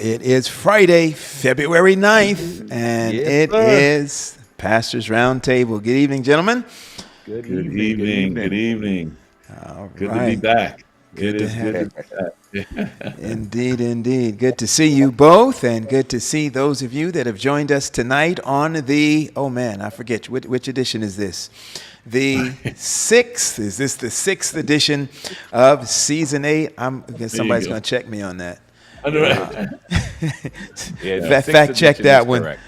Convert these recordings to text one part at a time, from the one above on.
It is Friday, February 9th, and Yes, it sir. is Pastor's Roundtable. Good evening, gentlemen. Good Good evening. Good evening. Good evening. evening. All Good to be right. back. It Good to is have good to you. be back. Indeed, indeed. Good to see you both, and good to see those of you that have joined us tonight on the, oh man, I forget, which edition is this? The sixth, is this the sixth edition of season 8? I guess There you somebody's go. going to check me on that. All right. Yeah, the Yeah. sixth Fact check edition is that one. correct.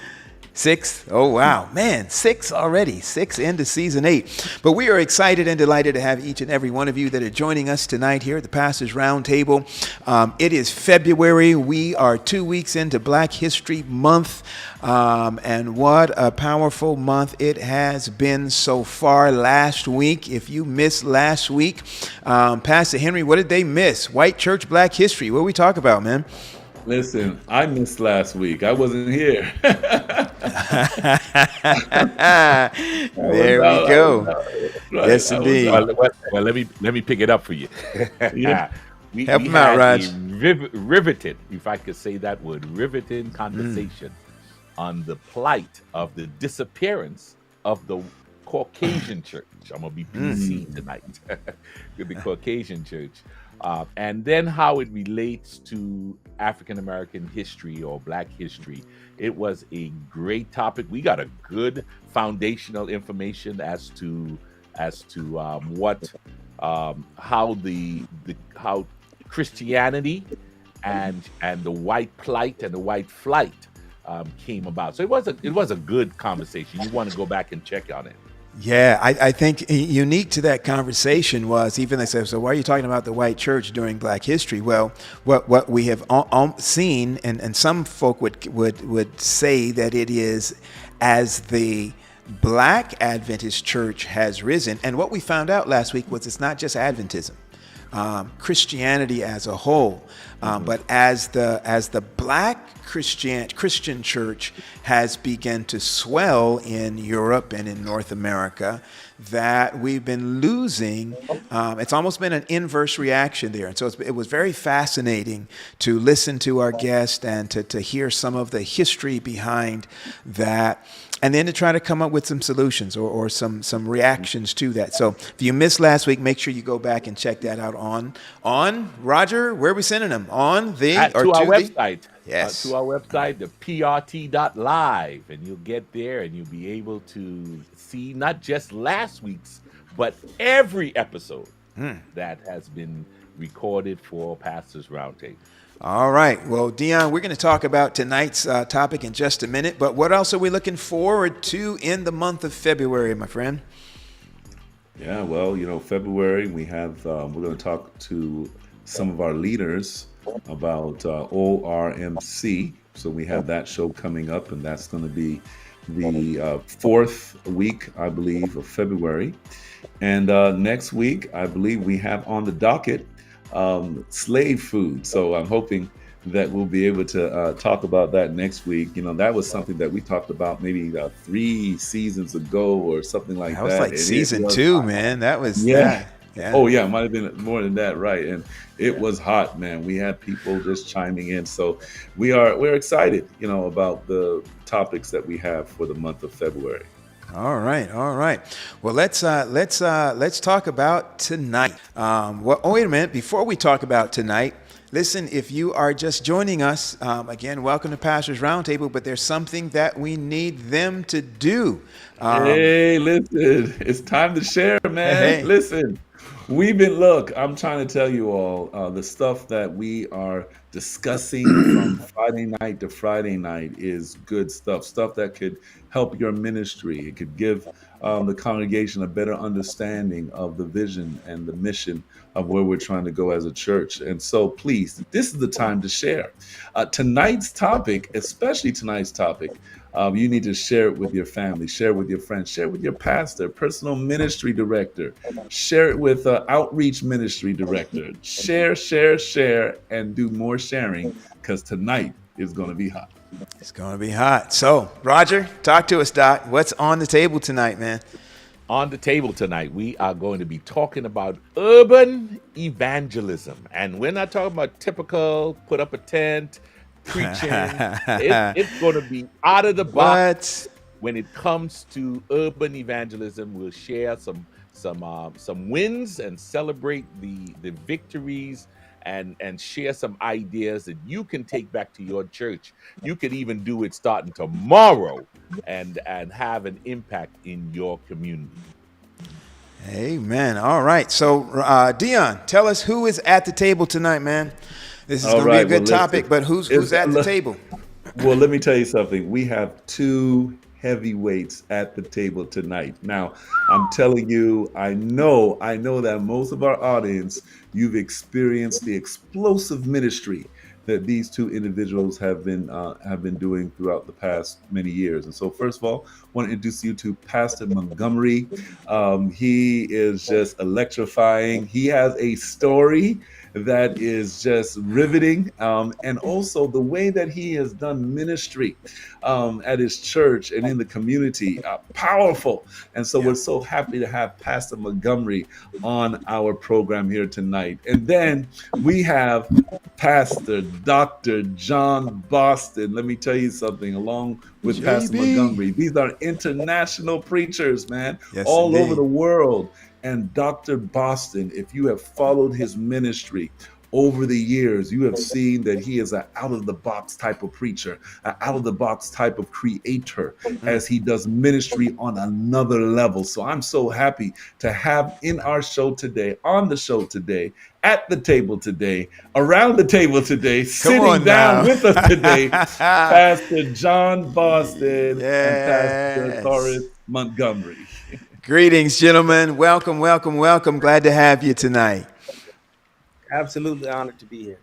Six? Oh, wow. Man, six already. Six into season 8. But we are excited and delighted to have each and every one of you that are joining us tonight here at the Pastors Roundtable. It is February. We are 2 weeks into Black History Month. And what a powerful month it has been so far. Last week, if you missed last week, Pastor Henry, what did they miss? White Church Black History. What did we talk about, man? Listen, I missed last week. I wasn't here. There we I was go. out. Right. Yes, I was indeed. out. Well, let me pick it up for you. Yeah. we Help we him out, had Raj. a riveted, if I could say that word, riveting conversation on the plight of the disappearance of the Caucasian church. I'm gonna be PC tonight with the Caucasian church. And then how it relates to African American history or Black history. It was a great topic. We got a good foundational information as to what how Christianity and the white plight and the white flight came about. So it was a good conversation. You want to go back and check on it. Yeah, I think unique to that conversation was even they said, so why are you talking about the white church during Black history? Well, what we have seen, and some folk would say that it is as the Black Adventist church has risen. And what we found out last week was it's not just Adventism. Christianity as a whole, but as the Black Christian church has begun to swell in Europe and in North America, that we've been losing. It's almost been an inverse reaction there, and so it was very fascinating to listen to our guest and to hear some of the history behind that. And then to try to come up with some solutions or some reactions to that. So if you missed last week, make sure you go back and check that out on Roger. Where are we sending them? On the To our website. Yes. To our website, the prt.live, and you'll get there and you'll be able to see not just last week's, but every episode that has been recorded for Pastors Roundtable. All right. Well, Dion, we're going to talk about tonight's topic in just a minute. But what else are we looking forward to in the month of February, my friend? Yeah, well, February we have we're going to talk to some of our leaders about ORMC. So we have that show coming up, and that's going to be the fourth week, I believe, of February. And next week, I believe we have on the docket slave food. So I'm hoping that we'll be able to talk about that next week. That was something that we talked about maybe 3 seasons ago or something like that. That was like And season 2, man. That was yeah. Yeah. Oh yeah, it might have been more than that, right? And it was hot, man. We had people just chiming in, so we're excited, about the topics that we have for the month of February. All right. Well, let's talk about tonight. Wait a minute. Before we talk about tonight, listen. If you are just joining us, again, welcome to Pastors Roundtable. But there's something that we need them to do. Hey, listen, it's time to share, man. Hey. Listen, I'm trying to tell you all the stuff that we are discussing from Friday night to Friday night is good stuff that could help your ministry. It could give the congregation a better understanding of the vision and the mission of where we're trying to go as a church. And so please, this is the time to share. Tonight's topic, especially tonight's topic, you need to share it with your family, share it with your friends, share it with your pastor, personal ministry director, share it with outreach ministry director. Share, and do more sharing, because tonight is going to be hot. It's going to be hot. So, Roger, talk to us, Doc. What's on the table tonight, man? On the table tonight, we are going to be talking about urban evangelism. And we're not talking about typical put up a tent, preaching. It's going to be out of the What? box when it comes to urban evangelism. We'll share some wins and celebrate the victories, and share some ideas that you can take back to your church. You could even do it starting tomorrow, and have an impact in your community. Amen. All right. So, Dion, tell us who is at the table tonight, man. This is All going to be a right. Well, good listen. topic, but who's at the table? Well, let me tell you something. We have two heavyweights at the table tonight. Now, I'm telling you, I know that most of our audience, you've experienced the explosive ministry that these two individuals have been doing throughout the past many years. And so, first of all, I want to introduce you to Pastor Montgomery. He is just electrifying. He has a story that is just riveting, and also the way that he has done ministry at his church and in the community, powerful. And so Yeah. we're so happy to have Pastor Montgomery on our program here tonight. And then we have Pastor Dr. John Boston. Let me tell you something, along with Pastor JB. Montgomery, these are international preachers, man, Yes, all over the indeed. world. And Dr. Boston, if you have followed his ministry over the years, you have seen that he is an out of the box type of preacher, an out of the box type of creator, as he does ministry on another level. So I'm so happy to have in our show today, on the show today, at the table today, around the table today, Come sitting on down now. with us today, Pastor John Boston and Pastor Taurus Yes. Montgomery. Greetings, gentlemen. Welcome, welcome, welcome. Glad to have you tonight. Absolutely honored to be here.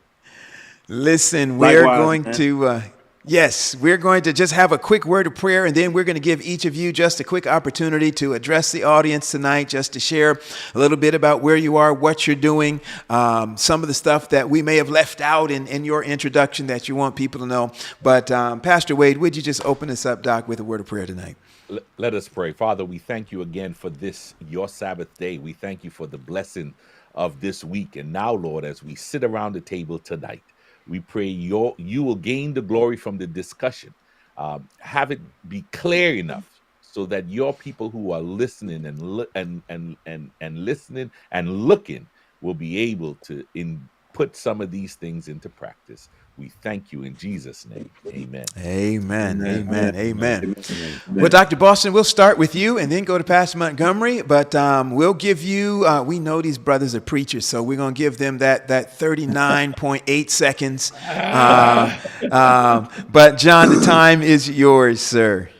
Listen, we're Likewise, going man. to, yes, we're going to just have a quick word of prayer, and then we're going to give each of you just a quick opportunity to address the audience tonight, just to share a little bit about where you are, what you're doing, some of the stuff that we may have left out in your introduction that you want people to know. But Pastor Wade, would you just open us up, Doc, with a word of prayer tonight? Let us pray. Father, we thank you again for this, your Sabbath day. We thank you for the blessing of this week. And now, Lord, as we sit around the table tonight, we pray you will gain the glory from the discussion. Have it be clear enough so that your people who are listening and listening and looking will be able to put some of these things into practice. We thank you in Jesus' name. Amen. Amen, Amen. amen, amen. Amen. Well, Dr. Boston, we'll start with you and then go to Pastor Montgomery, but we'll give you, we know these brothers are preachers, so we're going to give them that 39.8 seconds. But John, the time is yours, sir.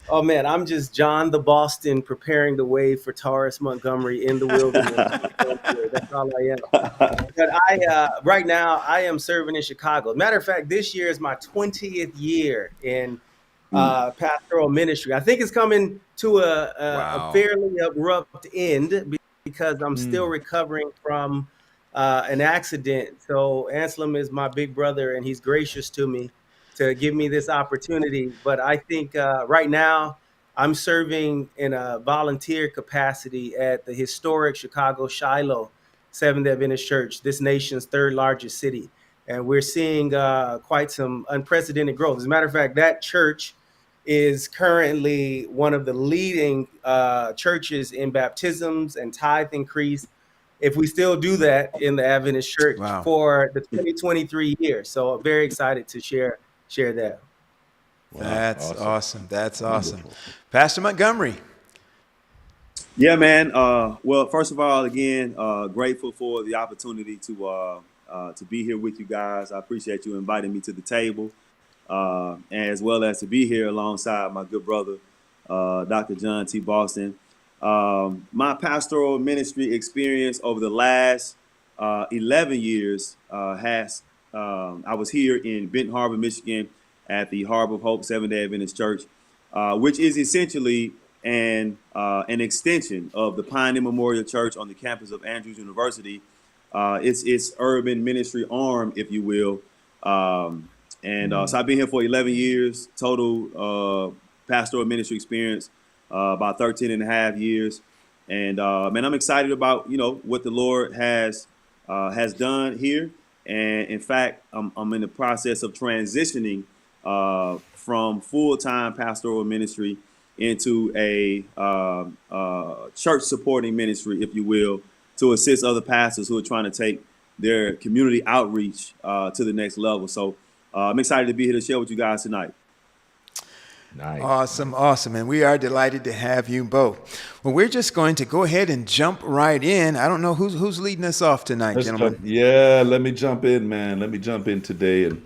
Oh man, I'm just John the Boston preparing the way for Taurus Montgomery in the wilderness. That's all I am. But right now I am serving in Chicago. Matter of fact, this year is my 20th year in pastoral ministry. I think it's coming to a Wow. fairly abrupt end because I'm still recovering from an accident. So Anselm is my big brother, and he's gracious to me to give me this opportunity. But I think right now I'm serving in a volunteer capacity at the historic Chicago Shiloh Seventh Adventist Church, this nation's third largest city. And we're seeing quite some unprecedented growth. As a matter of fact, that church is currently one of the leading churches in baptisms and tithe increase, if we still do that in the Adventist Church Wow. for the 2023 year. So I'm very excited to share that. Wow, That's awesome. awesome. That's awesome. Wonderful. Pastor Montgomery. Yeah, man. Well, first of all, again, grateful for the opportunity to be here with you guys. I appreciate you inviting me to the table, as well as to be here alongside my good brother, Dr. John T. Boston. My pastoral ministry experience over the last 11 years I was here in Benton Harbor, Michigan, at the Harbor of Hope Seventh-day Adventist Church, which is essentially an extension of the Pioneer Memorial Church on the campus of Andrews University. It's urban ministry arm, if you will. So I've been here for 11 years, total pastoral ministry experience, about 13 and a half years. And man, I'm excited about, what the Lord has done here. And in fact, I'm in the process of transitioning from full-time pastoral ministry into a church supporting ministry, if you will, to assist other pastors who are trying to take their community outreach to the next level. So I'm excited to be here to share with you guys tonight. Nice. Awesome, awesome. And we are delighted to have you both. Well, we're just going to go ahead and jump right in. I don't know who's leading us off tonight, gentlemen. Yeah, let me jump in, man. Let me jump in today and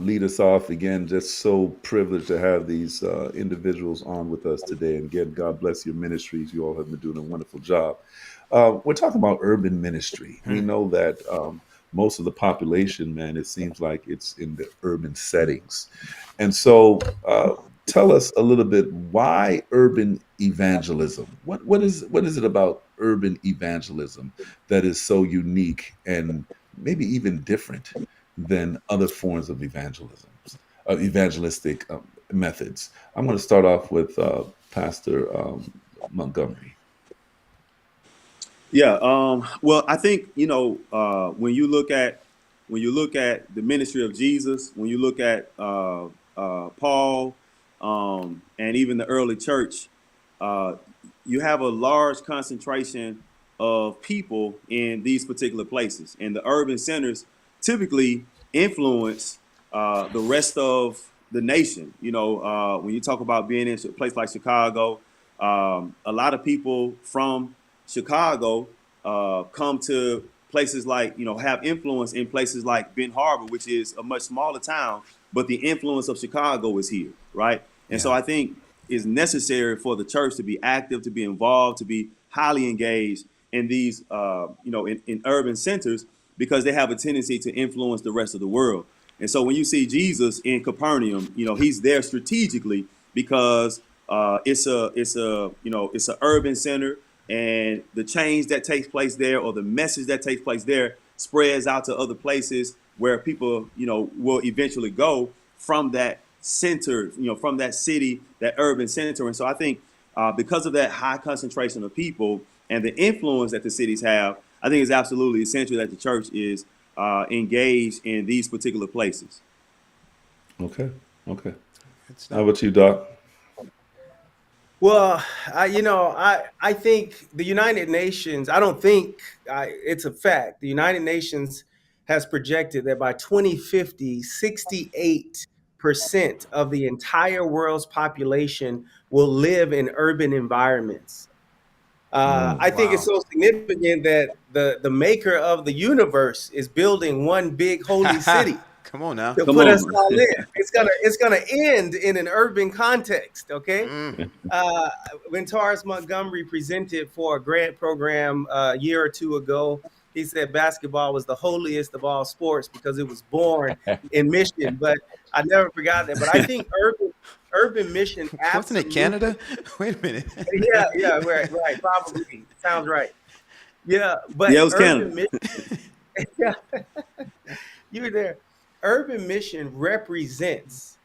lead us off again. Just so privileged to have these individuals on with us today. And again, God bless your ministries. You all have been doing a wonderful job. We're talking about urban ministry. We know that most of the population, man, it seems like it's in the urban settings. And so tell us a little bit, why urban evangelism? What is it about urban evangelism that is so unique and maybe even different than other forms of evangelistic methods? I'm going to start off with Pastor Montgomery. Yeah. Well, I think when you look at the ministry of Jesus, when you look at Paul, and even the early church, you have a large concentration of people in these particular places, and the urban centers typically influence the rest of the nation. When you talk about being in a place like Chicago, a lot of people from Chicago come to places like, have influence in places like Ben Harbor, which is a much smaller town, but the influence of Chicago is here, right? And so I think it's necessary for the church to be active, to be involved, to be highly engaged in these, in urban centers, because they have a tendency to influence the rest of the world. And so when you see Jesus in Capernaum, he's there strategically because it's an urban center, and the change that takes place there, or the message that takes place there, spreads out to other places where people, will eventually go from that center, from that city, that urban center. And so I think because of that high concentration of people and the influence that the cities have, I think it's absolutely essential that the church is engaged in these particular places. Okay. How about you, Doc? Well, I think the United Nations, it's a fact. The United Nations has projected that by 2050, 68% of the entire world's population will live in urban environments. I think it's so significant that the maker of the universe is building one big holy city Come on now. to Come put us on. all in. It's gonna end in an urban context, okay? When Taurus Montgomery presented for a grant program a year or two ago, he said basketball was the holiest of all sports because it was born in Mission. But I never forgot that. But I think urban mission Wasn't it absolutely. Canada? Wait a minute. Yeah, right, probably sounds right. Yeah, but Yeah, it was urban Canada. mission. You were there. Urban mission represents,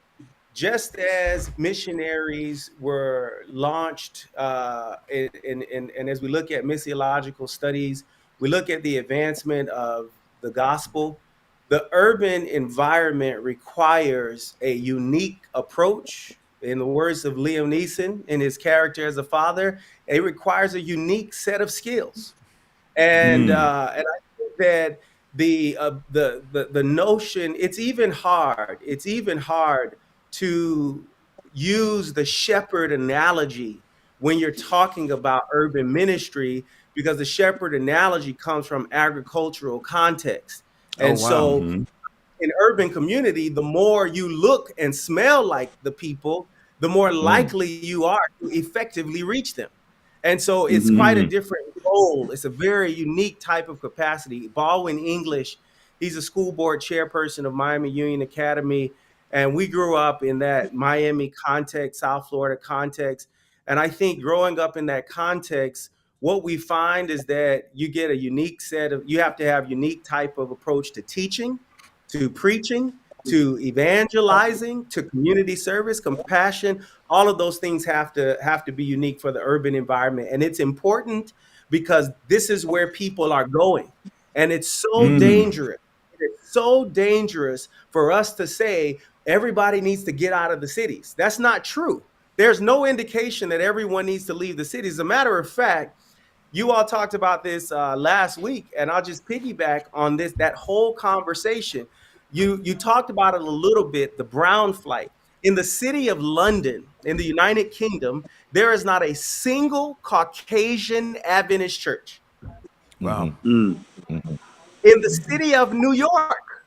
just as missionaries were launched, and as we look at missiological studies, we look at the advancement of the gospel. The urban environment requires a unique approach. In the words of Liam Neeson in his character as a father, it requires a unique set of skills. And I think that the notion, it's even hard to use the shepherd analogy when you're talking about urban ministry, because the shepherd analogy comes from agricultural context. Oh, And wow. so in urban community, the more you look and smell like the people, the more likely you are to effectively reach them. And so it's quite a different role. It's a very unique type of capacity. Baldwin English, he's a school board chairperson of Miami Union Academy. And we grew up in that Miami context, South Florida context. And I think growing up in that context, what we find is that you get a unique you have to have unique type of approach to teaching, to preaching, to evangelizing, to community service, compassion. All of those things have to be unique for the urban environment. And it's important because this is where people are going. And it's so dangerous. It is so dangerous for us to say everybody needs to get out of the cities. That's not true. There's no indication that everyone needs to leave the cities. As a matter of fact, you all talked about this last week, and I'll just piggyback on that whole conversation. You talked about it a little bit, the brown flight. In the city of London, in the United Kingdom, there is not a single Caucasian Adventist church. Wow. Mm. In the city of New York,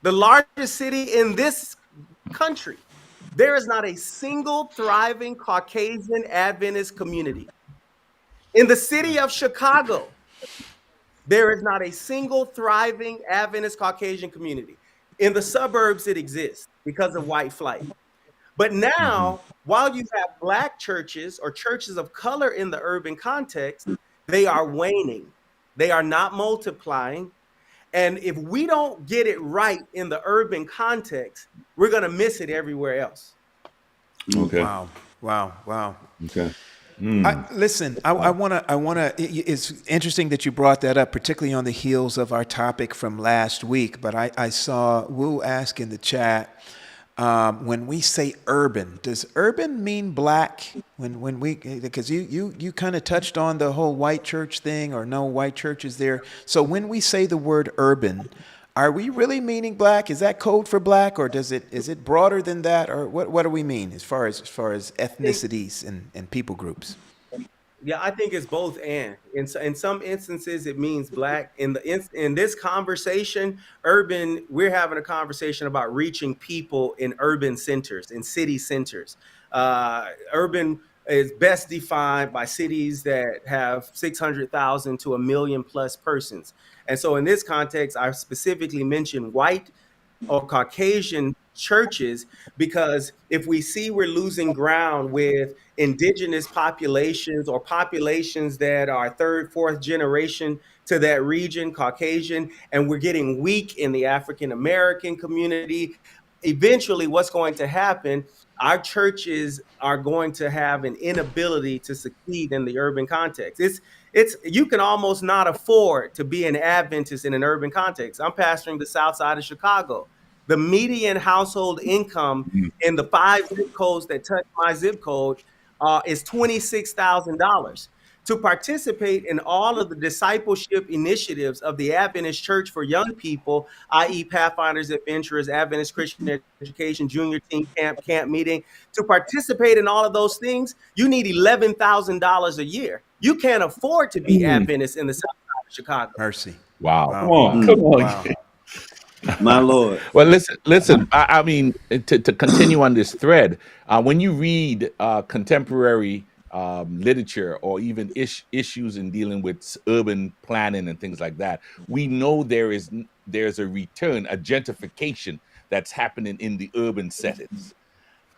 the largest city in this country, there is not a single thriving Caucasian Adventist community. In the city of Chicago, there is not a single thriving Adventist Caucasian community. In the suburbs, it exists because of white flight. But now, while you have Black churches or churches of color in the urban context, they are waning. They are not multiplying. And if we don't get it right in the urban context, we're going to miss it everywhere else. Okay. Wow. Wow. Wow. Okay. Listen, I want to, it's interesting that you brought that up, particularly on the heels of our topic from last week. But I saw Wu ask in the chat, when we say urban, does urban mean black? When we, because you kind of touched on the whole white church thing, or no white churches there. So when we say the word urban, are we really meaning black? Is that code for black, or is it broader than that, or what do we mean as far as ethnicities and people groups? Yeah, I think it's both and. In some instances, it means black. In this conversation, urban, we're having a conversation about reaching people in urban centers, in city centers. Urban is best defined by cities that have 600,000 to 1 million plus persons. And so in this context, I specifically mentioned white or Caucasian churches, because if we see we're losing ground with indigenous populations or populations that are third, fourth generation to that region, Caucasian, and we're getting weak in the African American community, eventually what's going to happen, our churches are going to have an inability to succeed in the urban context. It's you can almost not afford to be an Adventist in an urban context. I'm pastoring the south side of Chicago. The median household income in the 5 zip codes that touch my zip code is $26,000. To participate in all of the discipleship initiatives of the Adventist Church for young people, i.e. Pathfinders, Adventurers, Adventist Christian Education, Junior Teen Camp, Camp Meeting, to participate in all of those things, you need $11,000 a year. You can't afford to be Adventist in the south side of Chicago. Mercy. Wow. Come on. Come on. Wow. My Lord. Well, listen. I mean, to continue on this thread, when you read contemporary literature, or even issues in dealing with urban planning and things like that, we know there's a return, a gentrification that's happening in the urban settings.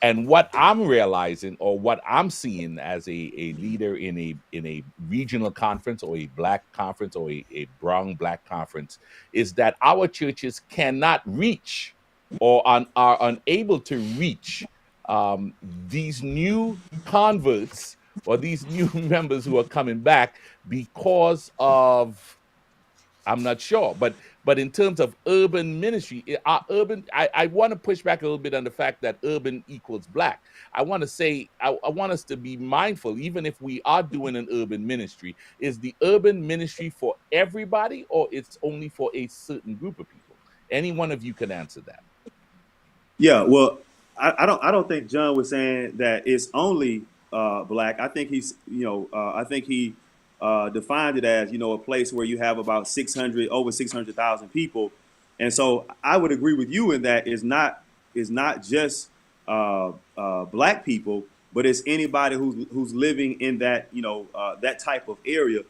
And what I'm realizing, or what I'm seeing as a leader in a regional conference, or a black conference, or a brown black conference, is that our churches cannot reach, or are unable to reach these new converts, or these new members who are coming back, because of, I'm not sure, but in terms of urban ministry, I want to push back a little bit on the fact that urban equals black. I want to say, I want us to be mindful, even if we are doing an urban ministry, is the urban ministry for everybody, or it's only for a certain group of people? Any one of you can answer that. Yeah, well, I don't think John was saying that it's only black. I think I think he defined it as, a place where you have about over 600,000 people. And so I would agree with you in that is not just black people, but it's anybody who's living in that, that type of area.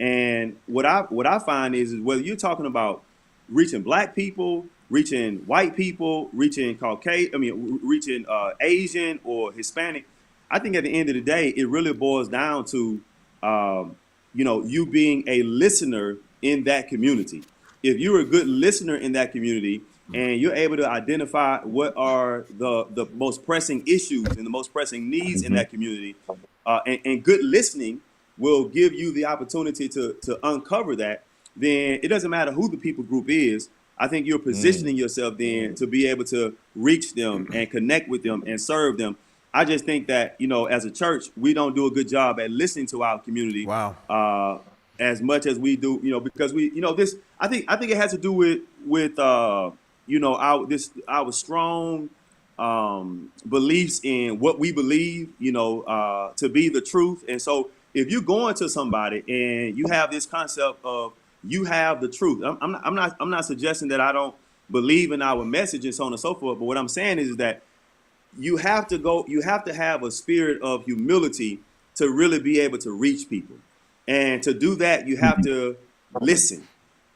And what I find is whether you're talking about reaching black people, reaching white people, reaching Caucasian, reaching Asian or Hispanic, I think at the end of the day, it really boils down to, you being a listener in that community. If you're a good listener in that community and you're able to identify what are the most pressing issues and the most pressing needs in that community, and good listening will give you the opportunity to uncover that, then it doesn't matter who the people group is. I think you're positioning yourself then to be able to reach them and connect with them and serve them. I just think that, as a church, we don't do a good job at listening to our community Wow. as much as we do, because this. I think it has to do with our strong beliefs in what we believe, to be the truth. And so, if you're going to somebody and you have this concept of you have the truth, I'm not suggesting that I don't believe in our message and so on and so forth. But what I'm saying is that you have to have a spirit of humility to really be able to reach people. And to do that, you have to listen.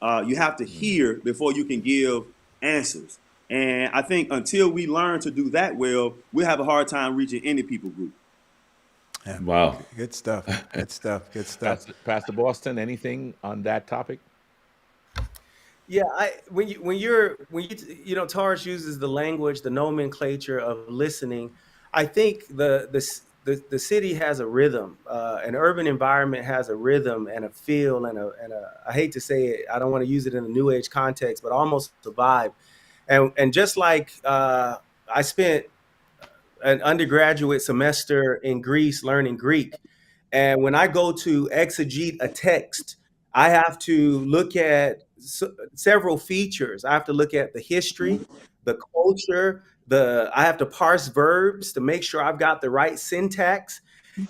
You have to hear before you can give answers. And I think until we learn to do that well, we'll have a hard time reaching any people group. Yeah. Wow. Good stuff. Good stuff. Good stuff. Pastor Boston, anything on that topic? Yeah, Taurus uses the language, the nomenclature of listening. I think the city has a rhythm. An urban environment has a rhythm and a feel and I hate to say it, I don't want to use it in a new age context, but almost a vibe. And just like I spent an undergraduate semester in Greece learning Greek. And when I go to exegete a text, I have to look at several features. I have to look at the history, the culture, I have to parse verbs to make sure I've got the right syntax.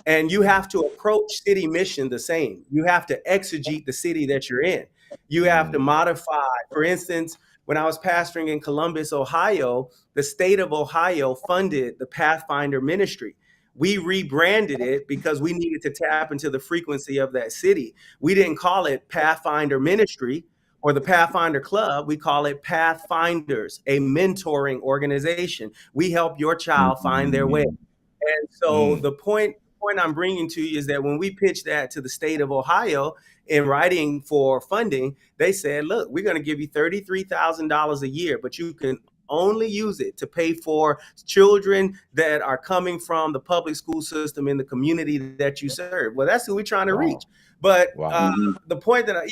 And you have to approach city mission the same. You have to exegete the city that you're in. You have to modify. For instance, when I was pastoring in Columbus, Ohio, the state of Ohio funded the Pathfinder ministry. We rebranded it because we needed to tap into the frequency of that city. We didn't call it Pathfinder Ministry or the Pathfinder Club. We call it Pathfinders, a mentoring organization. We help your child find their way. And so the point I'm bringing to you is that when we pitched that to the state of Ohio in writing for funding, they said, look, we're going to give you $33,000 a year, but you can only use it to pay for children that are coming from the public school system in the community that you serve. Well, that's who we're trying to reach. But the point that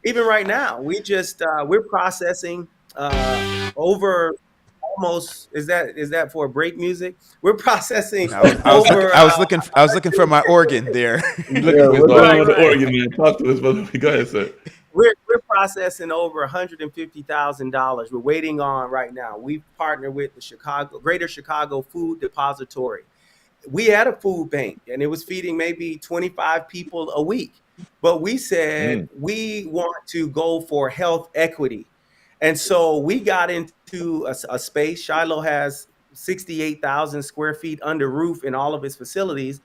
even right now, we're processing over almost is that for break music? We're processing I was looking for my organ there. What's going on with the organ, man? Talk to us, brother. Go ahead, sir. We're processing over $150,000. We're waiting on right now. We've partnered with the Greater Chicago Food Depository. We had a food bank and it was feeding maybe 25 people a week. But we said we want to go for health equity. And so we got into a space. Shiloh has 68,000 square feet under roof in all of its facilities.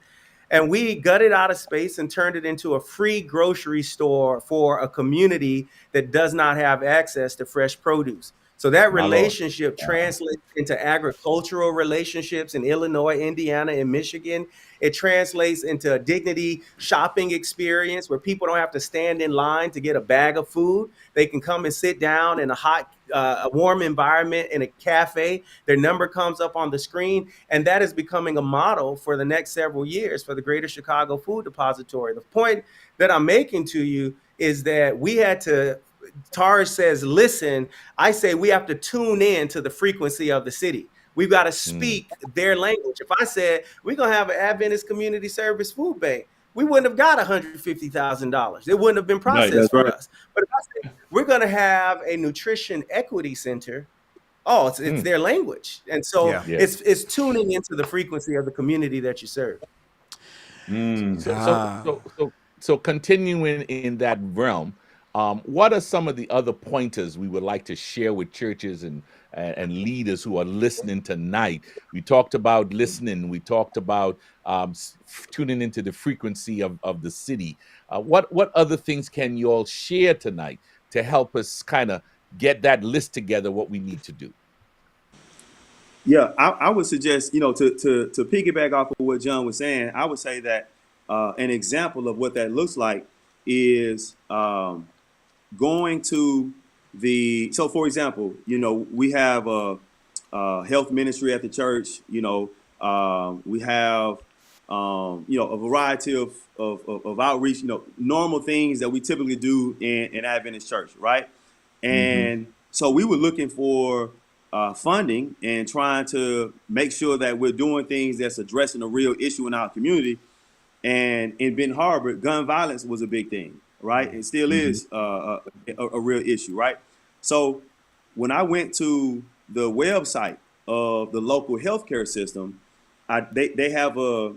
And we gutted out of space and turned it into a free grocery store for a community that does not have access to fresh produce. So that relationship translates into agricultural relationships in Illinois, Indiana, and Michigan. It translates into a dignity shopping experience where people don't have to stand in line to get a bag of food. They can come and sit down in a warm environment in a cafe. Their number comes up on the screen. And that is becoming a model for the next several years for the Greater Chicago Food Depository. The point that I'm making to you is that Taurus says, listen, I say we have to tune in to the frequency of the city. We've got to speak their language. If I said we're going to have an Adventist community service food bank, we wouldn't have got $150,000. It wouldn't have been processed for us. But if I said we're going to have a nutrition equity center, it's their language. And so it's tuning into the frequency of the community that you serve. So continuing in that realm, what are some of the other pointers we would like to share with churches and leaders who are listening tonight? We talked about listening. We talked about tuning into the frequency of the city. What other things can you all share tonight to help us kind of get that list together, what we need to do? Yeah, I would suggest, to piggyback off of what John was saying, I would say that an example of what that looks like is going to so for example, we have a health ministry at the church. We have a variety of outreach, normal things that we typically do in Adventist church, right? And So we were looking for funding and trying to make sure that we're doing things that's addressing a real issue in our community. And in Benton Harbor, gun violence was a big thing, right? It still is a real issue, right? So when I went to the website of the local healthcare system, they have a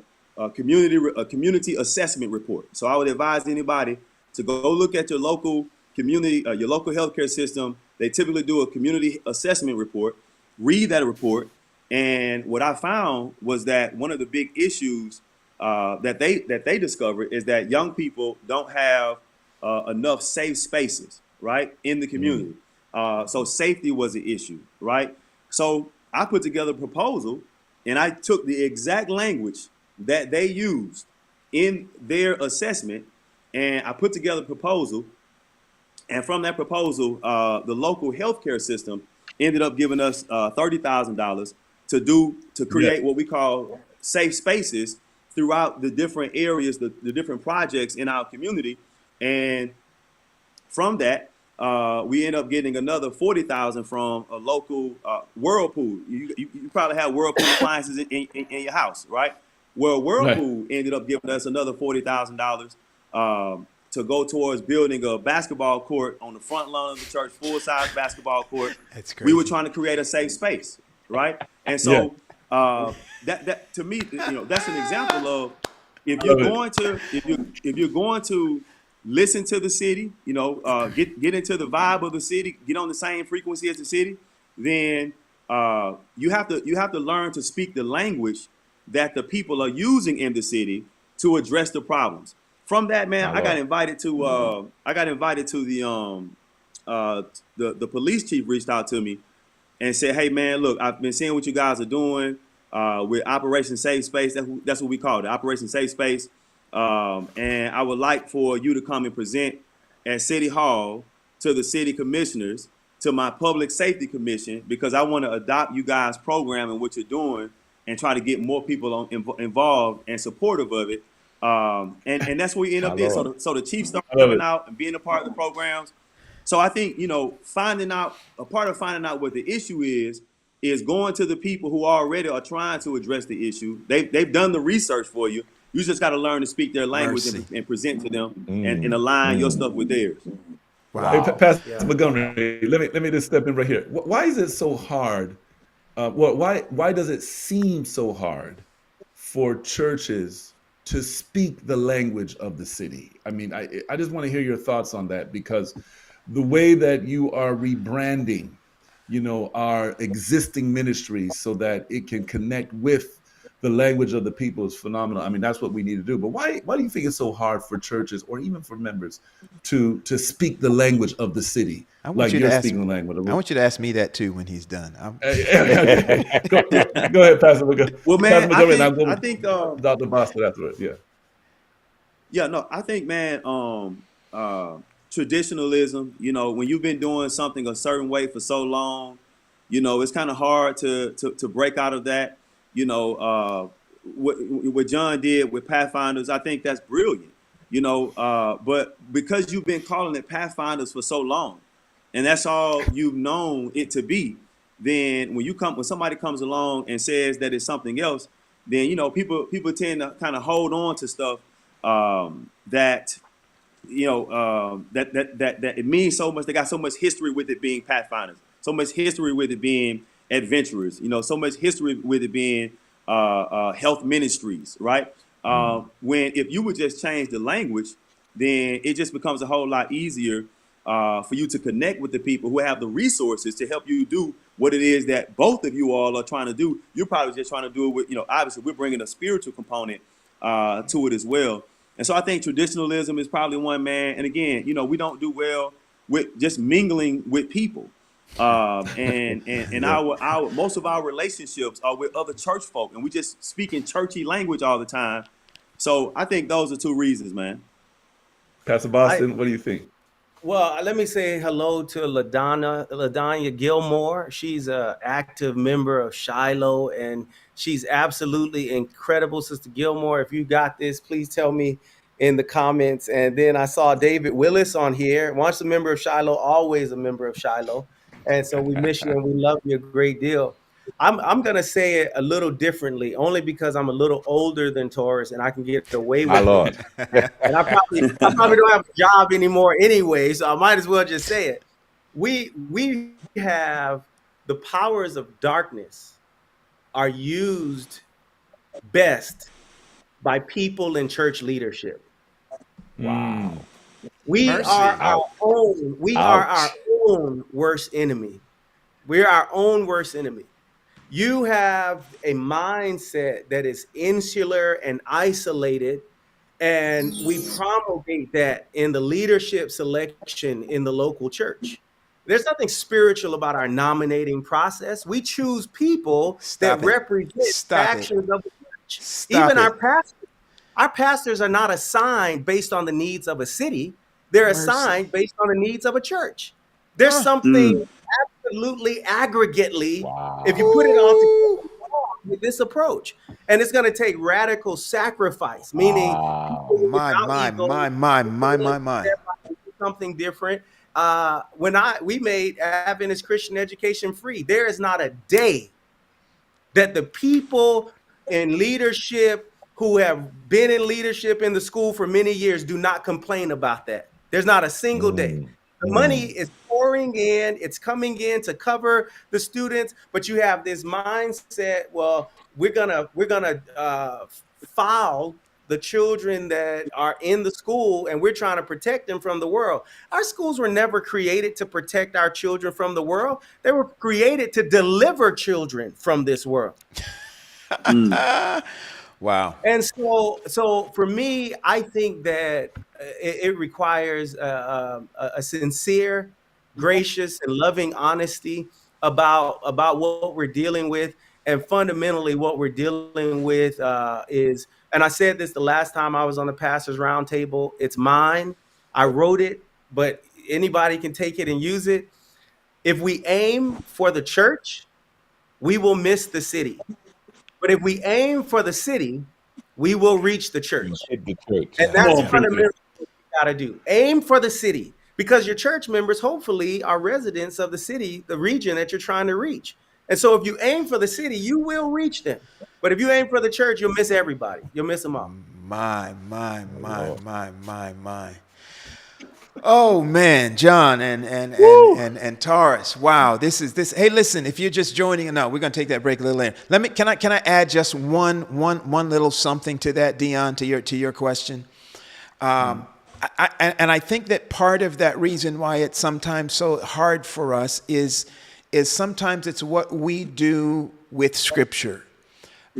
community assessment report. So I would advise anybody to go look at your local community, your local healthcare system. They typically do a community assessment report. Read that report, and what I found was that one of the big issues that they discovered is that young people don't have enough safe spaces, right, in the community. So safety was an issue, right? So I put together a proposal, and I took the exact language that they used in their assessment, and I put together a proposal. And from that proposal, the local healthcare system ended up giving us $30,000 to create what we call safe spaces throughout the different areas, the different projects in our community. And from that, we end up getting another $40,000 from a local Whirlpool. You probably have Whirlpool appliances in your house, right? Well, Whirlpool ended up giving us another $40,000 to go towards building a basketball court on the front lawn of the church, full-size basketball court. That's crazy. We were trying to create a safe space, right? And so that to me, that's an example of if you're going to listen to the city, get into the vibe of the city, get on the same frequency as the city, then you have to learn to speak the language that the people are using in the city to address the problems. From that, man, I got invited to the police chief reached out to me and said, "Hey, man, look, I've been seeing what you guys are doing with Operation Safe Space. That's what we call it, Operation Safe Space. And I would like for you to come and present at City Hall to the city commissioners, to my public safety commission, because I want to adopt you guys' program and what you're doing and try to get more people involved and supportive of it." And that's what we end up doing. So the chief started coming out and being a part of the programs. So I think, finding out what the issue is going to the people who already are trying to address the issue. They've done the research for you. You just got to learn to speak their language and present to them and align your stuff with theirs. Wow. Hey, Pastor Montgomery, let me just step in right here. Why is it so hard? Why does it seem so hard for churches to speak the language of the city? I mean, I just want to hear your thoughts on that, because the way that you are rebranding, our existing ministries so that it can connect with the language of the people is phenomenal. I mean, that's what we need to do. But why do you think it's so hard for churches or even for members to speak the language of the city? Like you're speaking the language. I want you to ask me that too when he's done. Go ahead, Pastor Montgomery. Well, man, I think Dr. Boston after it. I think, man, traditionalism, when you've been doing something a certain way for so long, it's kind of hard to break out of that. What John did with Pathfinders, I think that's brilliant, but because you've been calling it Pathfinders for so long and that's all you've known it to be, then when somebody comes along and says that it's something else, then, people tend to kind of hold on to stuff that it means so much. They got so much history with it being Pathfinders, so much history with it being adventurers, so much history with it being health ministries, right? When if you would just change the language, then it just becomes a whole lot easier for you to connect with the people who have the resources to help you do what it is that both of you all are trying to do. You're probably just trying to do it with, obviously we're bringing a spiritual component to it as well. And so I think traditionalism is probably one, man. And again, we don't do well with just mingling with people. And our most of our relationships are with other church folk, and we just speak in churchy language all the time. So I think those are two reasons, man. Pastor Boston, what do you think? Well, let me say hello to LaDanya Gilmore. She's an active member of Shiloh, and she's absolutely incredible. Sister Gilmore, if you got this, please tell me in the comments. And then I saw David Willis on here, once a member of Shiloh, always a member of Shiloh. And so we miss you and we love you a great deal. I'm gonna say it a little differently, only because I'm a little older than Taurus and I can get away My with it. Lord. And I probably don't have a job anymore anyway, so I might as well just say it. We have the powers of darkness are used best by people in church leadership. Wow. We Mercy. are our own, we are our Ouch. own worst enemy. We're our own worst enemy. You have a mindset that is insular and isolated, and we promulgate that in the leadership selection in the local church. There's nothing spiritual about our nominating process. We choose people that Stop it. represent Stop it. factions of the church. Stop Even it. our pastors are not assigned based on the needs of a city. They're Mercy. assigned based on the needs of a church. There's Huh. something absolutely aggregately, if you Wow. put it all Ooh. together, wrong with this approach. And it's going to take radical sacrifice, meaning Wow. people My, without my, ego, my, my, my, willing my, to my. step out and do something different. We made Adventist Christian education free. There is not a day that the people in leadership who have been in leadership in the school for many years do not complain about that. There's not a single day. Mm. The money Mm. is pouring in, it's coming in to cover the students, but you have this mindset, well, we're gonna foul the children that are in the school and we're trying to protect them from the world. Our schools were never created to protect our children from the world. They were created to deliver children from this world. Wow. And so for me, I think that it requires a sincere, gracious, and loving honesty about what we're dealing with. And fundamentally, what we're dealing with is, and I said this the last time I was on the Pastors Roundtable, it's mine. I wrote it, but anybody can take it and use it. If we aim for the church, we will miss the city. But if we aim for the city, we will reach the You church. hit the church. And Come that's on, preacher. fundamentally what you got to do. Aim for the city because your church members, hopefully, are residents of the city, the region that you're trying to reach. And so if you aim for the city, you will reach them. But if you aim for the church, you'll miss everybody. You'll miss them all. My, Lord. my. Oh man, John and Taurus. Wow, this is this. Hey, listen, if you're just joining, no, we're gonna take that break a little later. Can I add just one little something to that, Dion, to your question? I think that part of that reason why it's sometimes so hard for us is sometimes it's what we do with Scripture.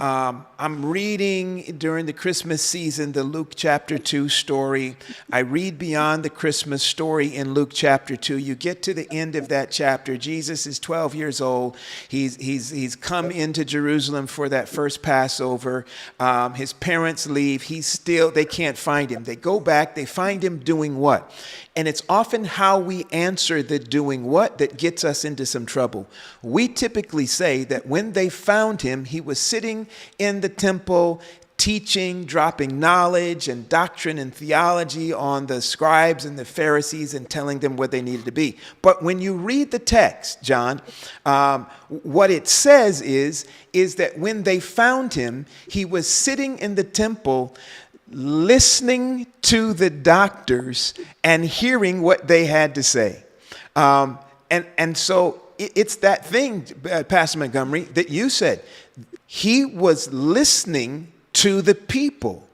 I'm reading during the Christmas season the Luke chapter 2 story. I read beyond the Christmas story in Luke chapter 2. You get to the end of that chapter. Jesus is 12 years old. He's come into Jerusalem for that first Passover. His parents leave. They can't find him. They go back. They find him doing what? And it's often how we answer the doing what that gets us into some trouble. We typically say that when they found him, he was sitting in the temple teaching, dropping knowledge and doctrine and theology on the scribes and the Pharisees and telling them where they needed to be. But when you read the text, John, what it says is that when they found him, he was sitting in the temple listening to the doctors and hearing what they had to say. And so it's that thing, Pastor Montgomery, that you said. He was listening to the people.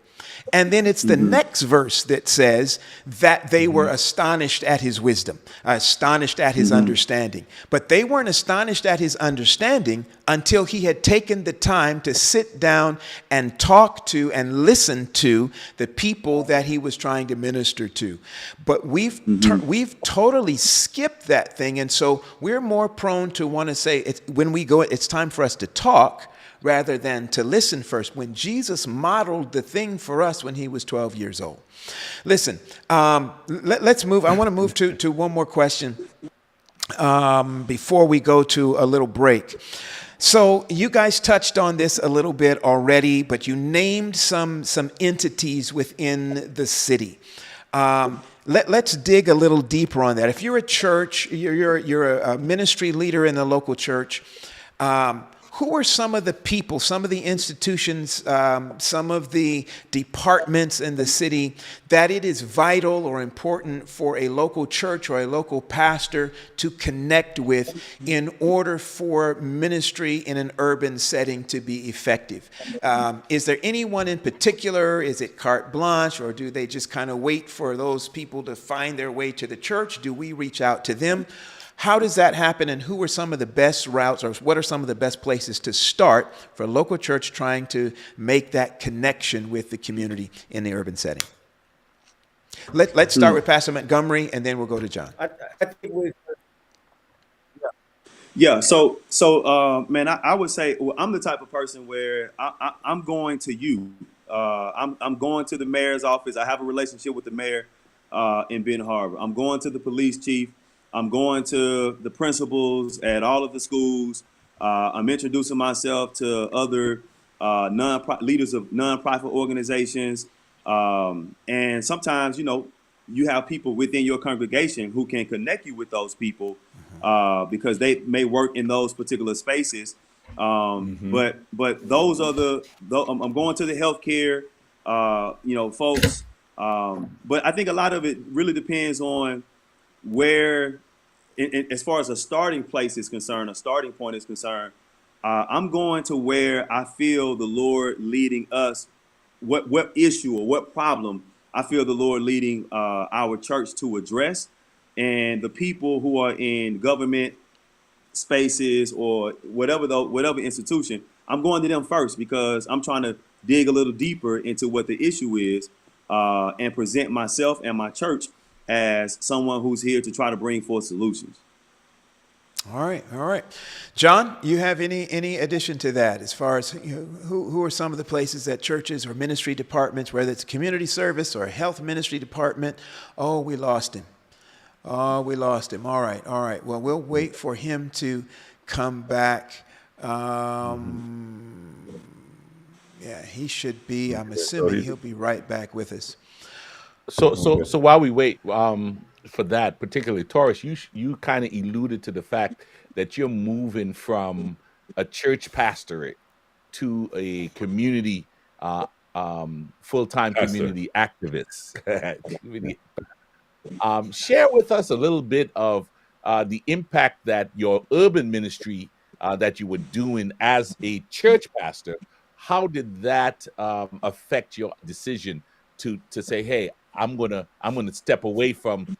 And then it's the next verse that says that they were astonished at his wisdom, astonished at his understanding. But they weren't astonished at his understanding until he had taken the time to sit down and talk to and listen to the people that he was trying to minister to. But we've totally skipped that thing. And so we're more prone to want to say, when we go, it's time for us to talk rather than to listen first, when Jesus modeled the thing for us when he was 12 years old. Listen, let's move. I want to move to one more question before we go to a little break. So you guys touched on this a little bit already, but you named some entities within the city. let's dig a little deeper on that. If you're a church, you're a ministry leader in the local church. Who are some of the people, some of the institutions, some of the departments in the city that it is vital or important for a local church or a local pastor to connect with in order for ministry in an urban setting to be effective? Is there anyone in particular? Is it carte blanche, or do they just kind of wait for those people to find their way to the church? Do we reach out to them? How does that happen, and who are some of the best routes, or what are some of the best places to start for a local church trying to make that connection with the community in the urban setting? Let's start with Pastor Montgomery, and then we'll go to John. I think we. Yeah. Man, I would say, well, I'm the type of person where I'm going to you. I'm going to the mayor's office. I have a relationship with the mayor in Ben Harbor. I'm going to the police chief. I'm going to the principals at all of the schools. I'm introducing myself to other leaders of nonprofit organizations. And sometimes, you have people within your congregation who can connect you with those people because they may work in those particular spaces. But those are I'm going to the healthcare, folks. But I think a lot of it really depends on where, as far as a starting place is concerned, a starting point is concerned. I'm going to where I feel the Lord leading us, what issue or what problem I feel the Lord leading our church to address. And the people who are in government spaces or whatever institution, I'm going to them first because I'm trying to dig a little deeper into what the issue is and present myself and my church as someone who's here to try to bring forth solutions. All right. John, you have any addition to that as far as who are some of the places that churches or ministry departments, whether it's community service or a health ministry department? Oh, we lost him. All right. Well, we'll wait for him to come back. Yeah, he should be. I'm assuming he'll be right back with us. So while we wait for that, particularly Taurus, you kind of alluded to the fact that you're moving from a church pastorate to a community full-time community activist. Share with us a little bit of the impact that your urban ministry that you were doing as a church pastor. How did that affect your decision to say, hey, I'm gonna step away from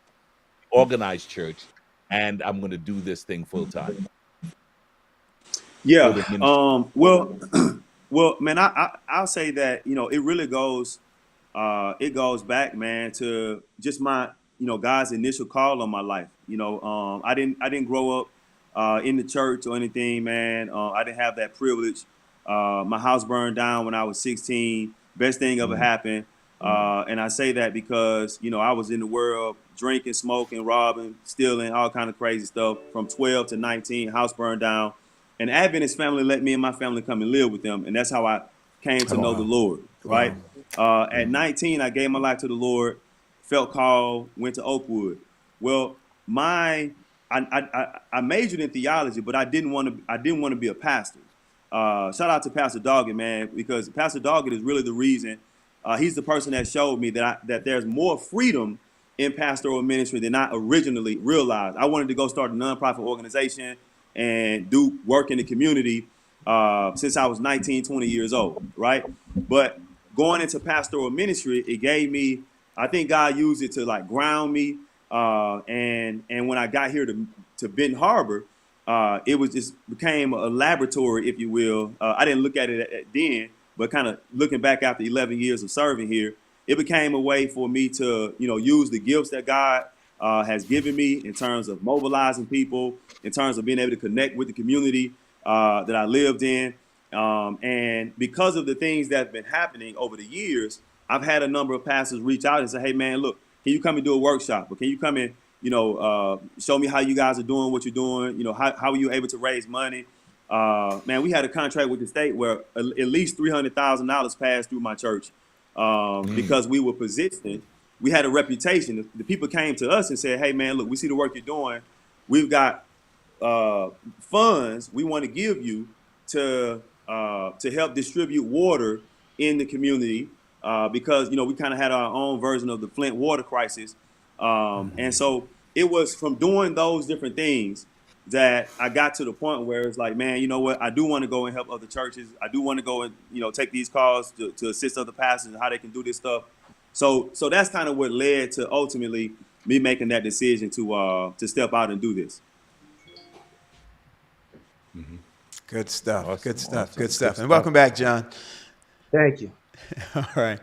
organized church and I'm gonna do this thing full time? Yeah. Well, man, I'll say that it really goes back, man, to just my God's initial call on my life. I didn't grow up in the church or anything, man. I didn't have that privilege. My house burned down when I was 16. Best thing ever happened. And I say that because, I was in the world drinking, smoking, robbing, stealing, all kind of crazy stuff from 12 to 19, house burned down. And Adventist family let me and my family come and live with them. And that's how I came to know the Lord, right? At 19, I gave my life to the Lord, felt called, went to Oakwood. Well, I majored in theology, but I didn't want to be a pastor. Shout out to Pastor Doggett, man, because Pastor Doggett is really the reason. He's the person that showed me that there's more freedom in pastoral ministry than I originally realized. I wanted to go start a nonprofit organization and do work in the community since I was 19, 20 years old, right? But going into pastoral ministry, it gave me, I think God used it to like ground me. And when I got here to Benton Harbor, it was just became a laboratory, if you will. I didn't look at it then, but kind of looking back after 11 years of serving here, it became a way for me to, use the gifts that God has given me in terms of mobilizing people, in terms of being able to connect with the community that I lived in. And because of the things that have been happening over the years, I've had a number of pastors reach out and say, hey, man, look, can you come and do a workshop? Or can you come and, show me how you guys are doing what you're doing? How are you able to raise money? Man, we had a contract with the state where at least $300,000 passed through my church because we were positioned we had a reputation. The people came to us and said, "Hey, man, look, we see the work you're doing. We've got funds we want to give you to help distribute water in the community because we kind of had our own version of the Flint water crisis, and so it was from doing those different things that I got to the point where it's like, man, you know what? I do want to go and help other churches. I do want to go and take these calls to assist other pastors and how they can do this stuff. So that's kind of what led to ultimately me making that decision to step out and do this. Good stuff. Awesome, Good stuff. awesome, Good stuff. good And welcome back, John. Thank you. All right.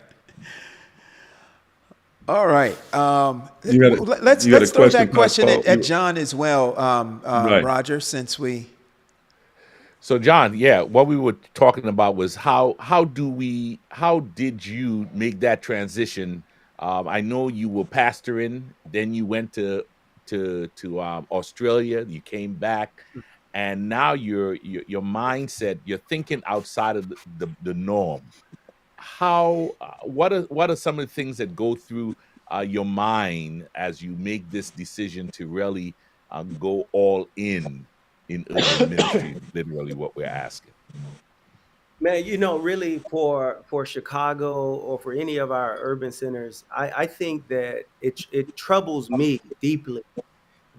All right. Let's you got a throw that question, question Paul? at John as well, Right. Roger, since we. So John, yeah, what we were talking about was how did you make that transition? I know you were pastoring, then you went to Australia, you came back, and now your mindset, you're thinking outside of the norm. What are some of the things that go through your mind as you make this decision to really go all in urban ministry? Literally, what we're asking. Man, really for Chicago or for any of our urban centers, I think that it troubles me deeply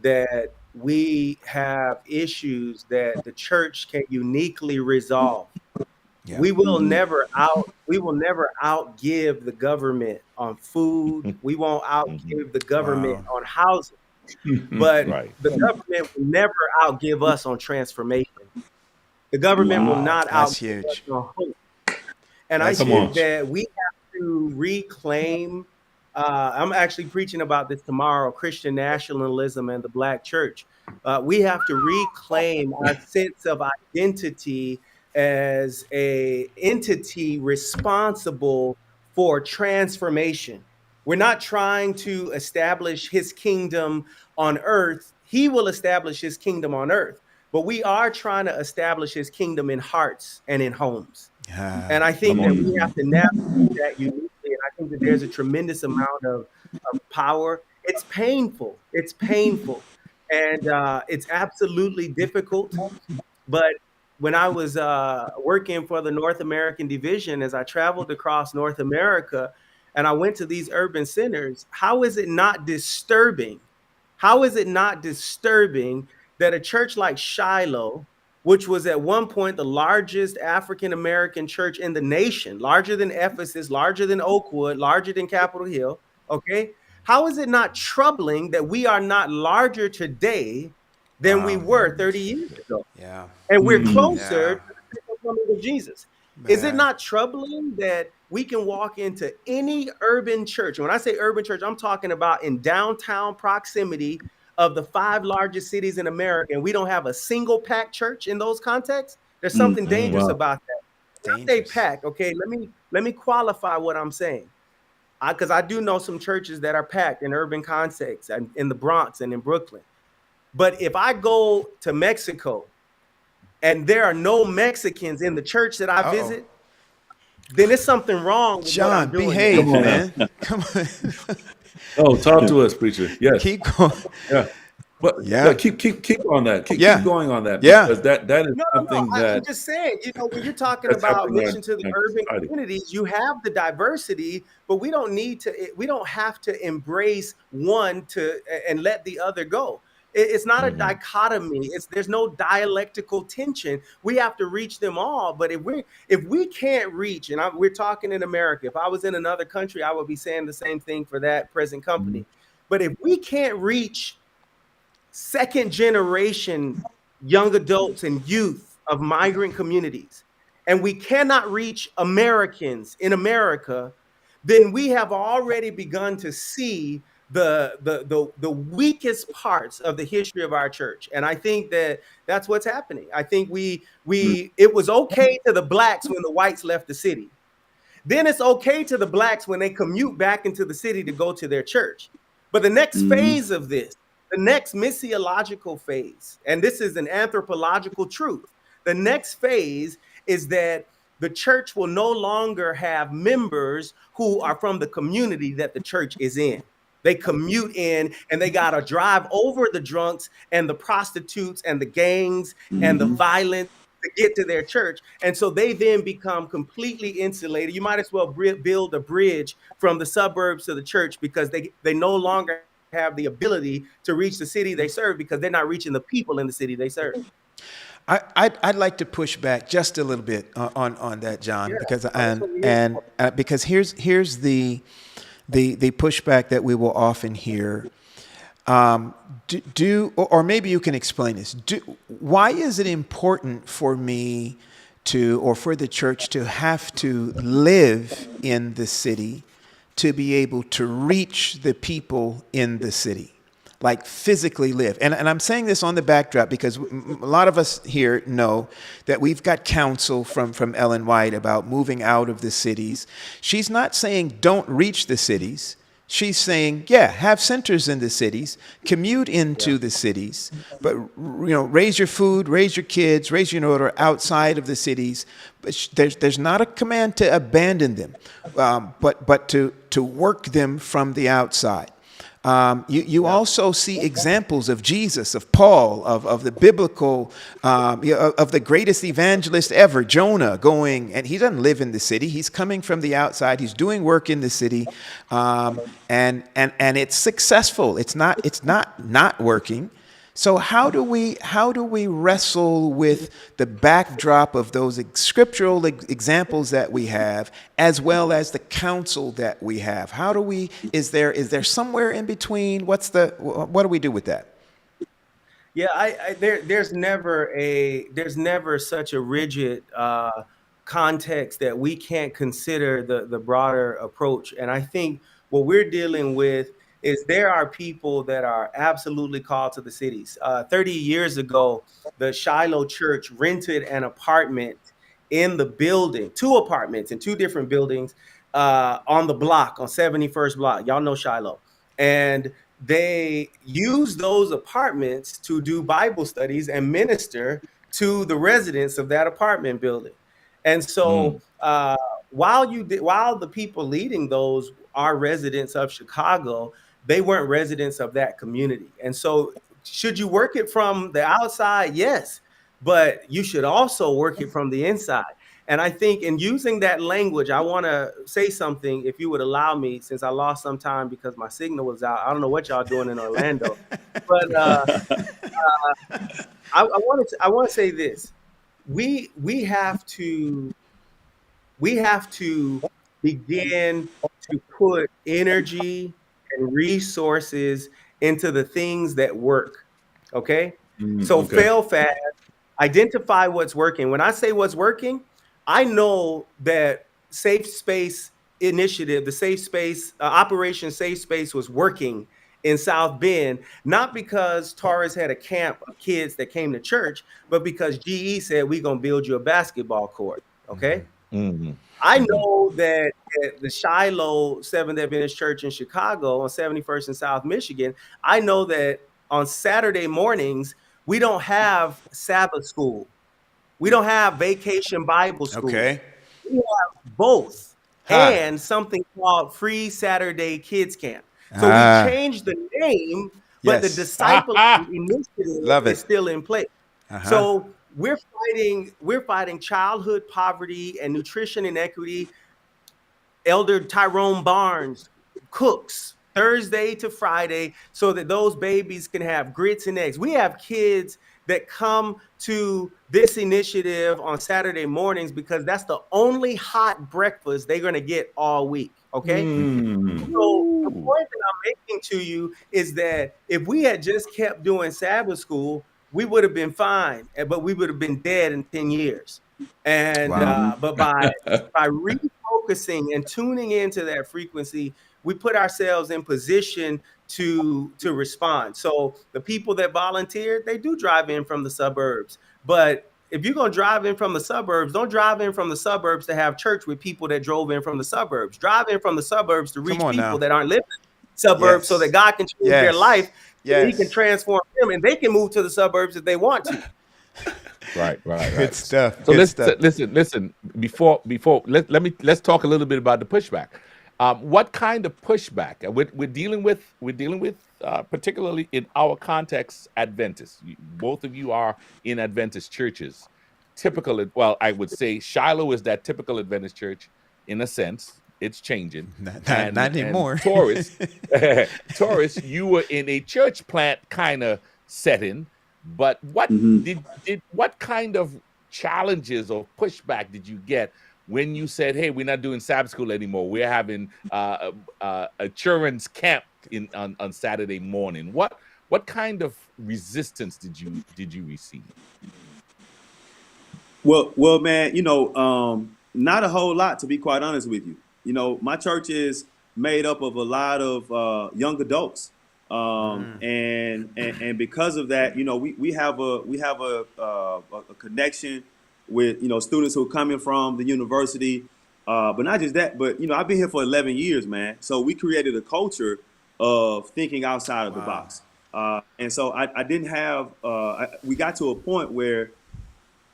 that we have issues that the church can uniquely resolve. Yeah. We will never outgive the government on food. We won't outgive the government Wow. on housing, but Right. the government will never outgive us on transformation. The government will Wow. not That's outgive us huge. on hope. And I That's Come think on. that we have to reclaim. I'm actually preaching about this tomorrow: Christian nationalism and the Black church. We have to reclaim our sense of identity as a entity responsible for transformation. We're not trying to establish his kingdom on earth. He will establish his kingdom on earth, but we are trying to establish his kingdom in hearts and in homes. And I think that we have to navigate that uniquely. And I think that there's a tremendous amount of power. It's painful. It's painful. And it's absolutely difficult. But when I was working for the North American division, as I traveled across North America and I went to these urban centers, how is it not disturbing? How is it not disturbing that a church like Shiloh, which was at one point the largest African American church in the nation, larger than Ephesus, larger than Oakwood, larger than Capitol Hill, okay? How is it not troubling that we are not larger today than we Wow. were 30 years ago? Yeah. And we're Yeah. closer to the second coming of Jesus. Is it Man. not troubling that we can walk into any urban church? And when I say urban church, I'm talking about in downtown proximity of the 5 largest cities in America, and we don't have a single packed church in those contexts? There's something dangerous Wow. about that. When I say Dangerous. packed, okay, let me qualify what I'm saying. Because I do know some churches that are packed in urban contexts and in the Bronx and in Brooklyn. But if I go to Mexico and there are no Mexicans in the church that I visit, then there's something wrong with what I'm John, doing. behave, Come on man. Come on. Oh, talk to us, preacher. Yes. Keep going. Yeah. But Yeah. yeah, keep on that. Keep Yeah. going on that. Yeah. Because that is No, something I'm that just saying, when you're talking that's about happening in mission to the our urban society. communities, you have the diversity, but we don't have to embrace one and let the other go. It's not a dichotomy. There's no dialectical tension. We have to reach them all. But if we can't reach, and we're talking in America, if I was in another country, I would be saying the same thing for that present company. But if we can't reach second generation young adults and youth of migrant communities, and we cannot reach Americans in America, then we have already begun to see the weakest parts of the history of our church. And I think that that's what's happening. I think it was okay to the blacks when the whites left the city. Then it's okay to the blacks when they commute back into the city to go to their church. But the next phase of this, the next missiological phase, and this is an anthropological truth, the next phase is that the church will no longer have members who are from the community that the church is in. They commute in and they got to drive over the drunks and the prostitutes and the gangs and the violence to get to their church. And so they then become completely insulated. You might as well build a bridge from the suburbs to the church, because they no longer have the ability to reach the city they serve, because they're not reaching the people in the city they serve. I'd like to push back just a little bit on that, John, Yeah, because that's what we hear. because here's the pushback that we will often hear. Or maybe you can explain this. Why is it important for me to, or for the church to have to live in the city to be able to reach the people in the city? Like physically live. And I'm saying this on the backdrop because a lot of us here know that we've got counsel from Ellen White about moving out of the cities. She's not saying don't reach the cities. She's saying, yeah, have centers in the cities, commute into the cities, but raise your food, raise your kids, raise your daughter outside of the cities. But there's not a command to abandon them, but to work them from the outside. You also see examples of Jesus, of Paul, of the biblical, of the greatest evangelist ever, Jonah, going, and he doesn't live in the city. He's coming from the outside. He's doing work in the city, and it's successful. It's not working. So how do we wrestle with the backdrop of those scriptural examples that we have, as well as the counsel that we have? Is there somewhere in between? What do we do with that? Yeah, there's never such a rigid context that we can't consider the broader approach. And I think what we're dealing with is there are people that are absolutely called to the cities. 30 years ago, the Shiloh Church rented an apartment in the building, 2 apartments in 2 different buildings on the block, on 71st block. Y'all know Shiloh. And they used those apartments to do Bible studies and minister to the residents of that apartment building. And so while the people leading those are residents of Chicago, they weren't residents of that community. And so should you work it from the outside? Yes, but you should also work it from the inside. And I think in using that language, I want to say something, if you would allow me, since I lost some time because my signal was out. I don't know what y'all doing in Orlando, but I want to say this. We have to begin to put energy and resources into the things that work. Okay. So fail fast, identify what's working. When I say what's working, I know that Safe Space Initiative, the Safe Space Operation Safe Space was working in South Bend, not because Taurus had a camp of kids that came to church, but because GE said, we're going to build you a basketball court. Okay. I know that at the Shiloh Seventh Adventist Church in Chicago on 71st and South Michigan, I know that on Saturday mornings, we don't have Sabbath school. We don't have vacation Bible school. Okay. We have both and something called Free Saturday Kids Camp. So we changed the name, but the discipling initiative is still in place. So we're fighting childhood poverty and nutrition inequity. Elder Tyrone Barnes cooks Thursday to Friday so that those babies can have grits and eggs. We have kids that come to this initiative on Saturday mornings because that's the only hot breakfast they're going to get all week. Okay. So the point that I'm making to you is that if we had just kept doing Sabbath school, we would have been fine, but we would have been dead in 10 years. And but by refocusing and tuning into that frequency, we put ourselves in position to respond. So the people that volunteered, they do drive in from the suburbs. But if you're going to drive in from the suburbs, don't drive in from the suburbs to have church with people that drove in from the suburbs. Drive in from the suburbs to reach people that aren't living in the suburbs so that God can change their life. So he can transform them and they can move to the suburbs if they want to. Good Right. stuff. So Good let's stuff. listen. Let's talk a little bit about the pushback. What kind of pushback? We're dealing with particularly in our context, Adventists. Both of you are in Adventist churches. Typical. Well, I would say Shiloh is that typical Adventist church in a sense. It's changing, Not and anymore. Taurus, Taurus, you were in a church plant kind of setting. But Hmm. what kind of challenges or pushback did you get when you said, "Hey, we're not doing Sabbath school anymore. We're having a children's camp on Saturday morning"? What kind of resistance did you receive? Well, man, not a whole lot to be quite honest with you. My church is made up of a lot of young adults, and because of that, we have a connection with students who are coming from the university, but not just that, but I've been here for 11 years, man. So we created a culture of thinking outside of the Wow. box, and so I didn't have. We got to a point where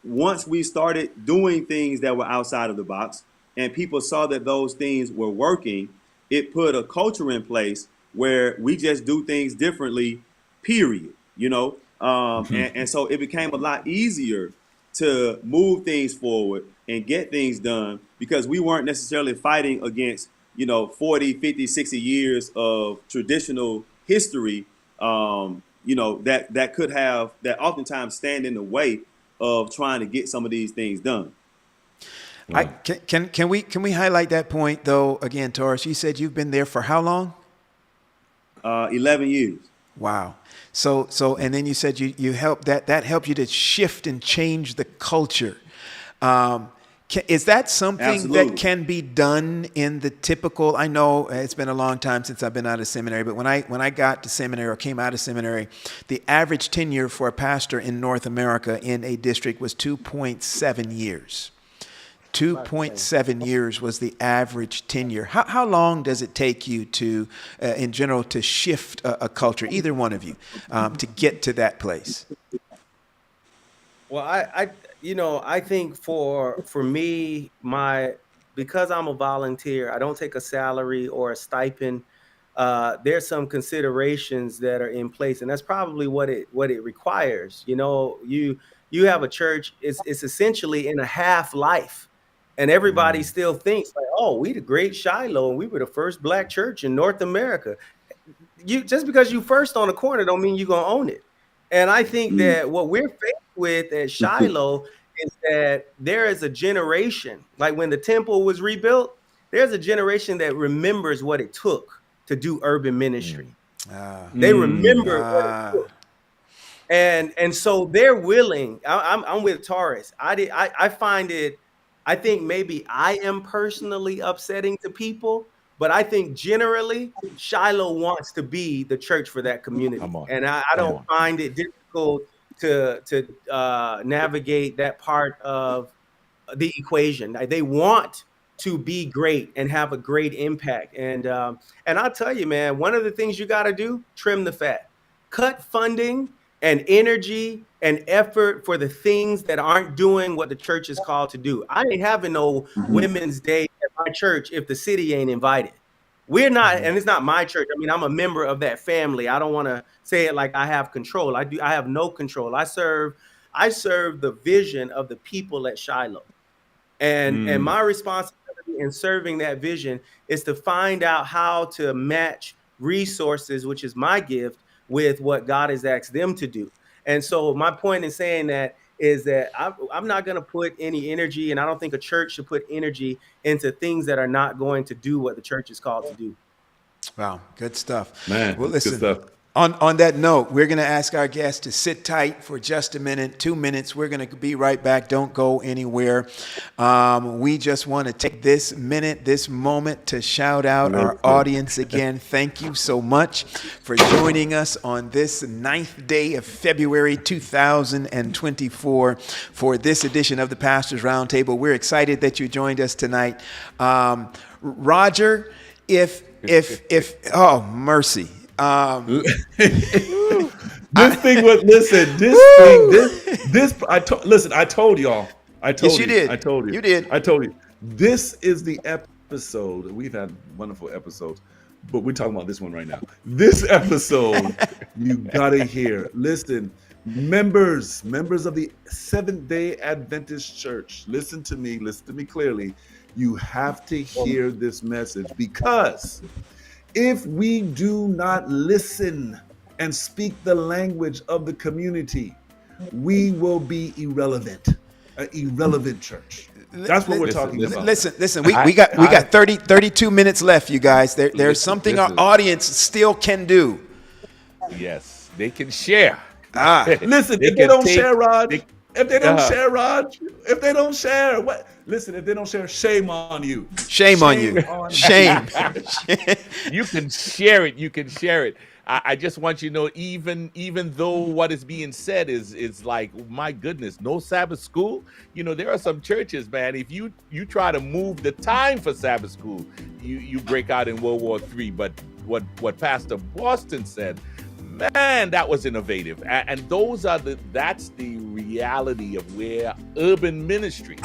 once we started doing things that were outside of the box and people saw that those things were working, it put a culture in place where we just do things differently, period. And so it became a lot easier to move things forward and get things done because we weren't necessarily fighting against 40, 50, 60 years of traditional history, that could have, that oftentimes stand in the way of trying to get some of these things done. I Wow. can we highlight that point though again, Taurus? You said you've been there for how long? 11 years. Wow. So and then you said you helped that helped you to shift and change the culture. Is that something that Absolutely. can be done in the typical? I know it's been a long time since I've been out of seminary, but when I got to seminary or came out of seminary, the average tenure for a pastor in North America in a district was 2.7 years. 2.7 years was the average tenure. How long does it take you to, in general, to shift a culture, either one of you, to get to that place? Well, I think for me, because I'm a volunteer, I don't take a salary or a stipend. There's some considerations that are in place, and that's probably what it requires. You have a church. It's essentially in a half life, and everybody Mm, still thinks like, oh, we the great Shiloh, and we were the first black church in North America. You just because you first on the corner don't mean you're gonna own it. And I think Mm. that what we're faced with at Shiloh is that there is a generation, like when the temple was rebuilt, there's a generation that remembers what it took to do urban mm, ministry. Ah, They Mm. remember what it ah, took. And so they're willing. I'm with Taurus. I find it. I think maybe I am personally upsetting to people, but I think generally Shiloh wants to be the church for that come community, on, and I come don't on. find it difficult to navigate that part of the equation. They want to be great and have a great impact. And I'll tell you, man, one of the things you got to do, trim the fat, cut funding and energy and effort for the things that aren't doing what the church is called to do. I ain't having no Mhm. women's day at my church if the city ain't invited. We're not, and it's not my church. I mean, I'm a member of that family. I don't want to say it like I have control. I have no control. I serve the vision of the people at Shiloh. And Mm. my responsibility in serving that vision is to find out how to match resources, which is my gift, with what God has asked them to do. And so my point in saying that is that I'm not going to put any energy, and I don't think a church should put energy into things that are not going to do what the church is called to do. wow, good stuff. Man, Well, that's good listen. stuff. On that note, we're going to ask our guests to sit tight for just a minute, 2 minutes. We're going to be right back. Don't go anywhere. We just want to take this minute, this moment to shout out our Listen. audience again. Thank you so much for joining us on this 9th day of February 2024 for this edition of the Pastors Roundtable. We're excited that you joined us tonight. Roger, if oh mercy. This thing was listen. This thing. This. Listen. I told y'all. I Yes, told you you. I did. told you. You did. I told you. This is the episode. We've had wonderful episodes, but we're talking about this one right now. This episode, you gotta hear. Listen, members of the Seventh-day Adventist Church. Listen to me. Listen to me clearly. You have to hear this message, because if we do not listen and speak the language of the community, we will be irrelevant, an irrelevant church. That's what we're talking about. Listen. We got 32 minutes left, you guys. There's something our audience still can do. Yes, they can share. Listen, if they don't share, Raj, if they don't share, what? Listen, if they don't share, shame on you. Shame on you. Shame. You can share it. You can share it. I just want you to know, even though what is being said is like, my goodness, no Sabbath school. You know, there are some churches, man. If you try to move the time for Sabbath school, you break out in World War III. But what Pastor Boston said, man, that was innovative. And that's the reality of where urban ministry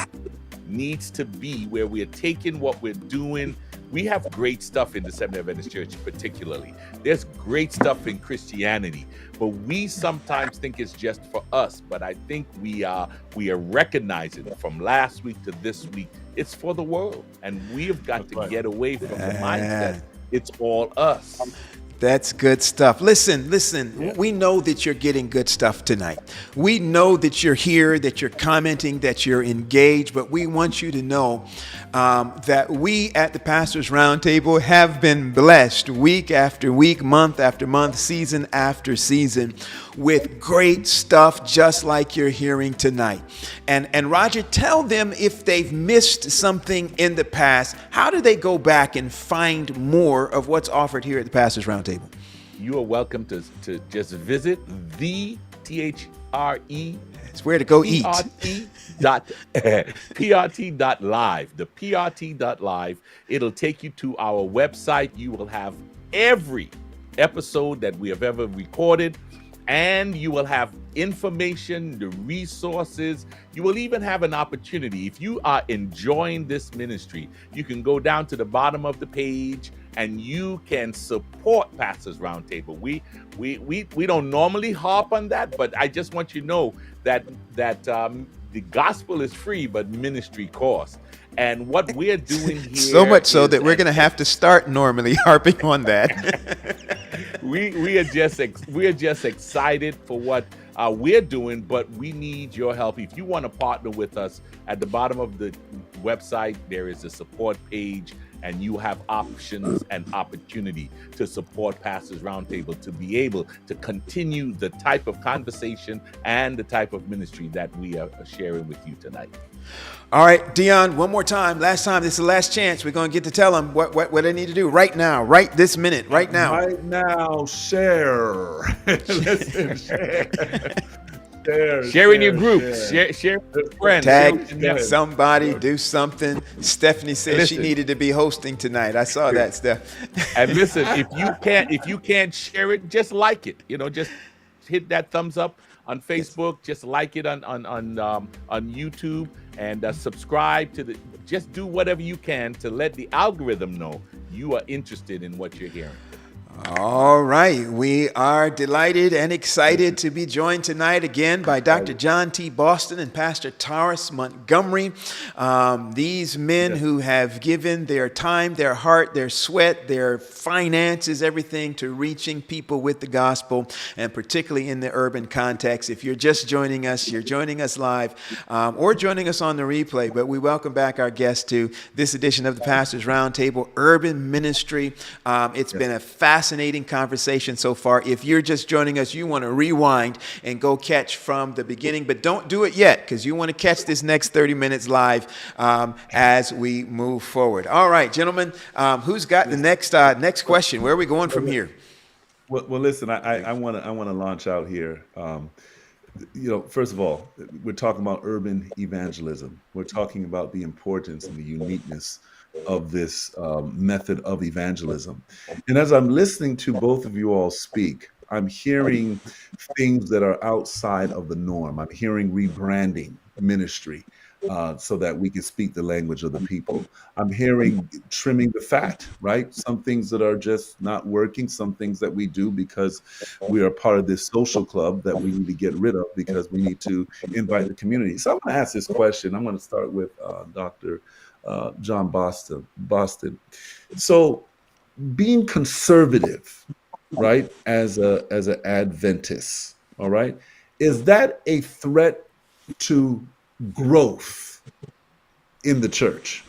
needs to be, where we're taking what we're doing. We have great stuff in the Seventh-day Adventist Church, particularly. There's great stuff in Christianity, but we sometimes think it's just for us. But I think we are recognizing from last week to this week, it's for the world, and we have got to get away from the mindset it's all us. That's good stuff. Listen, we know that you're getting good stuff tonight. We know that you're here, that you're commenting, that you're engaged, but we want you to know that we at the Pastors Roundtable have been blessed week after week, month after month, season after season with great stuff just like you're hearing tonight. And Roger, tell them if they've missed something in the past, how do they go back and find more of what's offered here at the Pastors Roundtable? You are welcome to just visit the THRE. It's where to go eat. PRT.live. The PRT.live. It'll take you to our website. You will have every episode that we have ever recorded, and you will have information, the resources. You will even have an opportunity. If you are enjoying this ministry, you can go down to the bottom of the page and you can support Pastors Roundtable. We don't normally harp on that, but I just want you to know that the gospel is free, but ministry costs. And what we're doing here, so much so that we're going to have to start normally harping on that. we are just excited for what we're doing, but we need your help. If you want to partner with us, at the bottom of the website there is a support page, and you have options and opportunity to support Pastors Roundtable to be able to continue the type of conversation and the type of ministry that we are sharing with you tonight. All right, Dion, one more time. Last time. This is the last chance. We're going to get to tell them what they need to do right now, right this minute, right now. Right now, share. Listen, share. Share in your groups. Share with friends. Tag somebody, do something. Stephanie said she needed to be hosting tonight. I saw that, Steph. And listen, if you can't share it, just like it. You know, just hit that thumbs up on Facebook. Just like it on YouTube, and subscribe to the. Just do whatever you can to let the algorithm know you are interested in what you're hearing. All right. We are delighted and excited to be joined tonight again by Dr. John T. Boston and Pastor Taurus Montgomery. These men who have given their time, their heart, their sweat, their finances, everything to reaching people with the gospel, and particularly in the urban context. If you're just joining us, you're joining us live or joining us on the replay, but we welcome back our guests to this edition of the Pastors Roundtable Urban Ministry. It's been a fascinating conversation so far. If you're just joining us, you want to rewind and go catch from the beginning, but don't do it yet, because you want to catch this next 30 minutes live as we move forward. All right, gentlemen, who's got the next question? Where are we going from here? Well, listen, I want to launch out here. First of all, we're talking about urban evangelism. We're talking about the importance and the uniqueness of this method of evangelism. And as I'm listening to both of you all speak, I'm hearing things that are outside of the norm. I'm hearing rebranding ministry so that we can speak the language of the people. I'm hearing trimming the fat, right? Some things that are just not working, some things that we do because we are part of this social club that we need to get rid of because we need to invite the community. So I'm going to ask this question. I'm going to start with Dr. John Boston. So being conservative, right, as an Adventist, all right, is that a threat to growth in the church?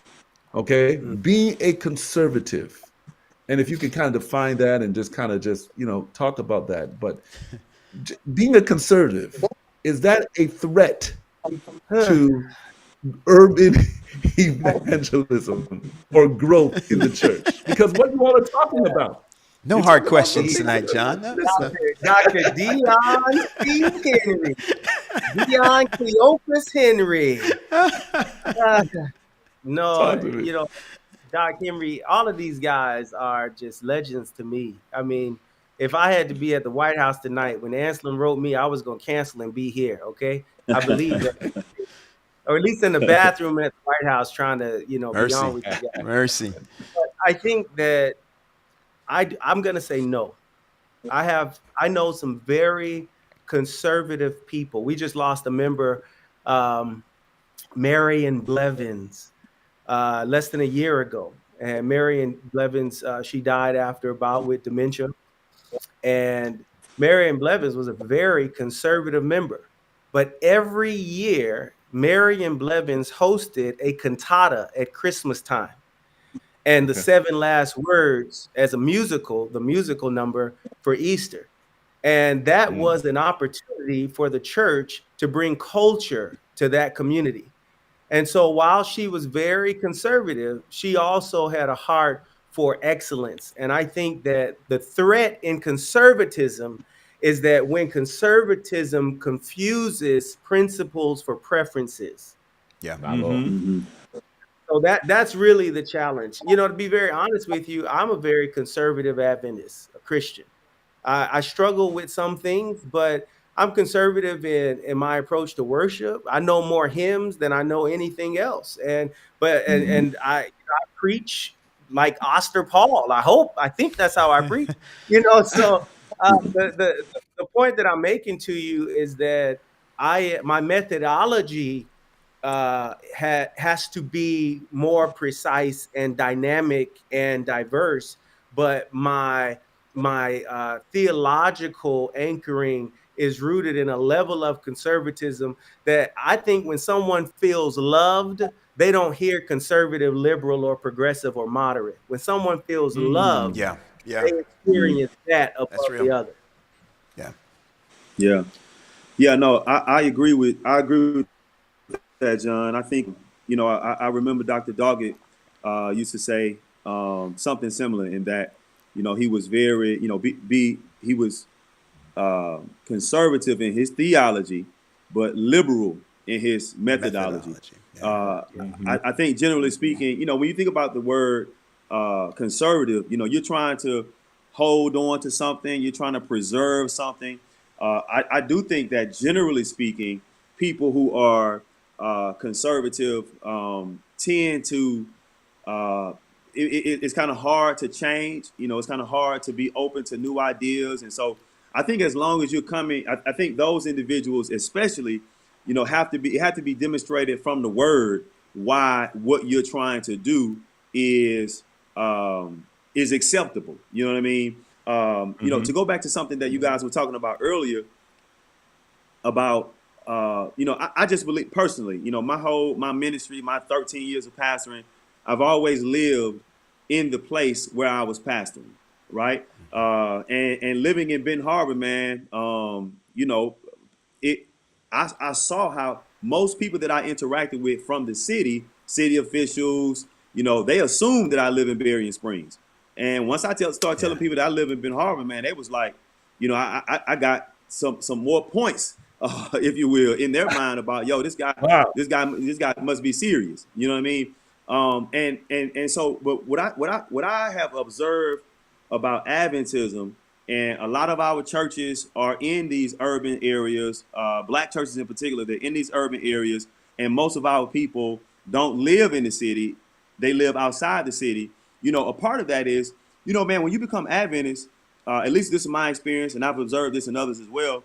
Okay, being a conservative, and if you can kind of define that and just kind of just talk about that, but being a conservative, is that a threat to urban evangelism or growth in the church? Because what you all are talking about, No you're hard talking about questions something tonight, John. No, Dr. Dion C. Henry. Dion Cleopas Henry. Uh, no, talk to me. Doc Henry, all of these guys are just legends to me. I mean, if I had to be at the White House tonight when Anselm wrote me, I was going to cancel and be here. Okay. I believe that, or at least in the bathroom at the White House trying to, be on mercy, with you guys. mercy. But I think that I'm going to say no. I know some very conservative people. We just lost a member, Marion Blevins, less than a year ago. And Marion Blevins, she died after a bout with dementia. And Marion Blevins was a very conservative member. But every year, Marion Blevins hosted a cantata at Christmas time. And the Okay. Seven Last Words as a musical, the musical number for Easter. And that was an opportunity for the church to bring culture to that community. And so while she was very conservative, she also had a heart for excellence. And I think that the threat in conservatism is that when conservatism confuses principles for preferences. Yeah. My Lord. So that's really the challenge. To be very honest with you, I'm a very conservative Adventist, a Christian. I struggle with some things, but I'm conservative in my approach to worship. I know more hymns than I know anything else, and I preach like Oster Paul. I think that's how I preach. So the point that I'm making to you is that my methodology has to be more precise and dynamic and diverse, but my theological anchoring is rooted in a level of conservatism that I think when someone feels loved, they don't hear conservative, liberal, or progressive or moderate. When someone feels loved, Yeah. Yeah. they experience that That's above real. the other. Yeah. Yeah. Yeah. No, I agree with that, John. I think I remember Dr. Doggett used to say something similar in that he was very he was conservative in his theology, but liberal in his methodology. Methodology. Yeah. I think generally speaking, when you think about the word conservative, you're trying to hold on to something, you're trying to preserve something. I do think that generally speaking, people who are conservative tend to it's kind of hard to change. It's kind of hard to be open to new ideas. And so I think as long as you're coming, I think those individuals especially, have to be demonstrated from the word why what you're trying to do is acceptable. You know what I mean? To go back to something that you guys were talking about earlier about I just believe personally, my ministry, my 13 years of pastoring, I've always lived in the place where I was pastoring, right? And living in Ben Harbor, man, it I saw how most people that I interacted with from the city officials, they assumed that I live in Berrien Springs. And once I start telling people that I live in Ben Harbor, man, they was like, I got some more points, if you will, in their mind about this guy, Wow. this guy must be serious. You know what I mean? And so, but what I have observed about Adventism And a lot of our churches are in these urban areas, black churches in particular, they're in these urban areas. And most of our people don't live in the city, they live outside the city. You know, a part of that is, you know, man, when you become Adventist, at least this is my experience, and I've observed this in others as well,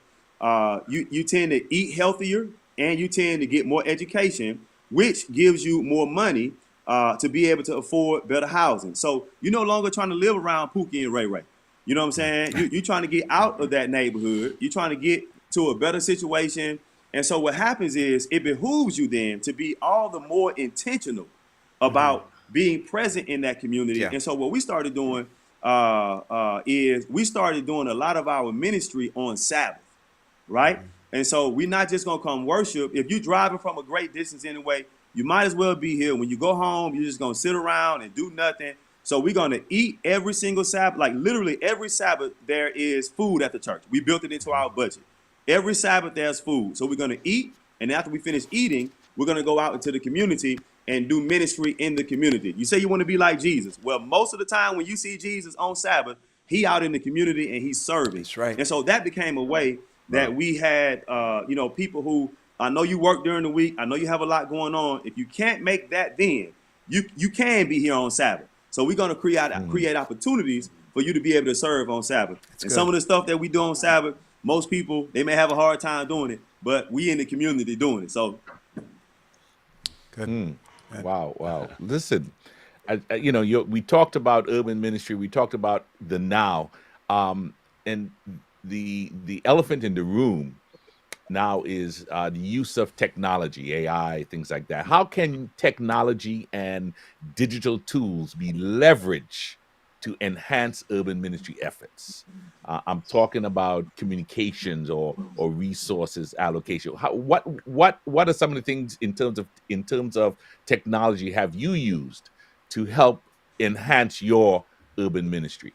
you tend to eat healthier and you tend to get more education, which gives you more money to be able to afford better housing. So you're no longer trying to live around Pookie and Ray Ray. You know what I'm saying? You're trying to get out of that neighborhood. You're trying to get to a better situation. And so what happens is it behooves you then to be all the more intentional about being present in that community. Yeah. And so what we started doing is we started doing a lot of our ministry on Sabbath, right? And so we're not just gonna come worship. If you're driving from a great distance anyway, you might as well be here. When you go home, you're just gonna sit around and do nothing. So we're gonna eat every single Sabbath, like literally every Sabbath there is food at the church. We built it into our budget. Every Sabbath there's food. So we're gonna eat, and after we finish eating, we're gonna go out into the community and do ministry in the community. You say you want to be like Jesus. Well, most of the time when you see Jesus on Sabbath, he out in the community and he's serving. That's right. And so that became a way that we had, you know, people who, I know you work during the week. I know you have a lot going on. If you can't make that, then you can be here on Sabbath. So we're going to create opportunities for you to be able to serve on Sabbath. And some of the stuff that we do on Sabbath, most people, they may have a hard time doing it, but we in the community doing it. So Good. Wow. Listen, you know, we talked about urban ministry. We talked about the now, and the elephant in the room now is the use of technology, AI, things like that. How can technology and digital tools be leveraged to enhance urban ministry efforts? I'm talking about communications or resources allocation. What are some of the things in terms of technology have you used to help enhance your urban ministries?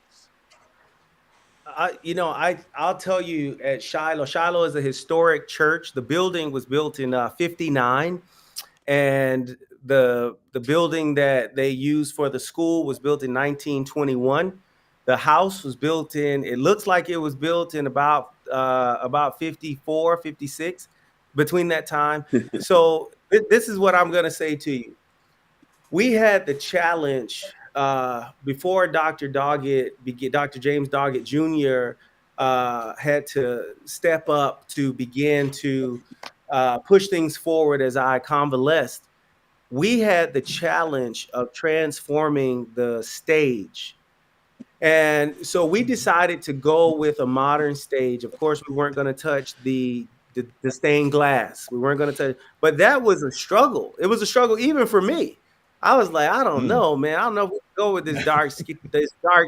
I'll tell you, at Shiloh. Shiloh is a historic church. The building was built in 59, and the building that they used for the school was built in 1921. The house was built it looks like it was built in about 54, 56, between that time. So this is what I'm going to say to you. We had the challenge before Dr. James Doggett Jr. Had to step up to begin to push things forward as I convalesced. We had the challenge of transforming the stage. And so we decided to go with a modern stage. Of course, we weren't going to touch the stained glass. We weren't going to touch, but that was a struggle. It was a struggle even for me. I was like, I don't know, man. I don't know if we can go with this dark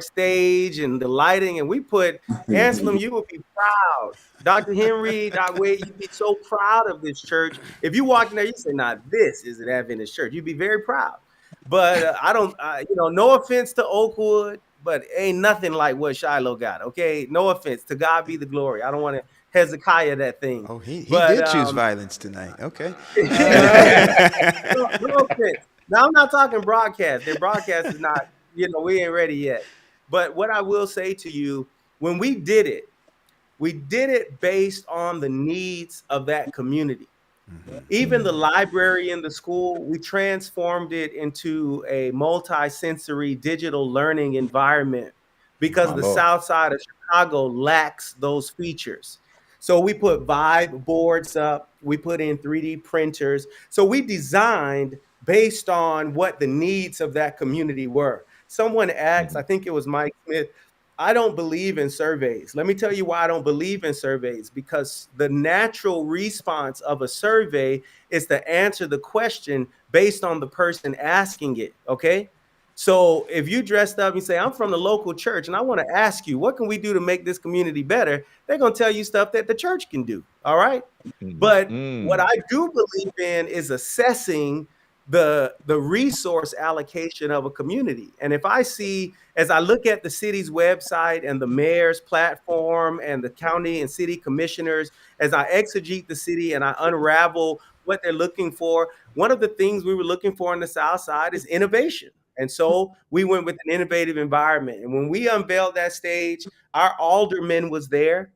stage and the lighting. And we put Anselm, you would be proud. Dr. Henry, Dr. Wade, you'd be so proud of this church. If you walk in there, you say, "Nah, this is an Adventist church." You'd be very proud. But no offense to Oakwood, but ain't nothing like what Shiloh got. Okay, no offense. To God be the glory. I don't want to Hezekiah that thing. Oh, he did choose violence tonight. Okay. No offense. Now I'm not talking broadcast. Their broadcast is not, we ain't ready yet. But what I will say to you, when we did it based on the needs of that community. Even the library in the school, we transformed it into a multi-sensory digital learning environment because the South Side of Chicago lacks those features. So we put Vibe boards up, we put in 3D printers. So we designed based on what the needs of that community were. Someone asked, I think it was Mike Smith, I don't believe in surveys. Let me tell you why I don't believe in surveys, because the natural response of a survey is to answer the question based on the person asking it, okay? So if you dressed up and say, I'm from the local church and I want to ask you, what can we do to make this community better? They're going to tell you stuff that the church can do, all right? But what I do believe in is assessing the resource allocation of a community. And if I see, as I look at the city's website and the mayor's platform and the county and city commissioners, as I exegete the city and I unravel what they're looking for, one of the things we were looking for on the South Side is innovation. And so we went with an innovative environment. And when we unveiled that stage, our alderman was there.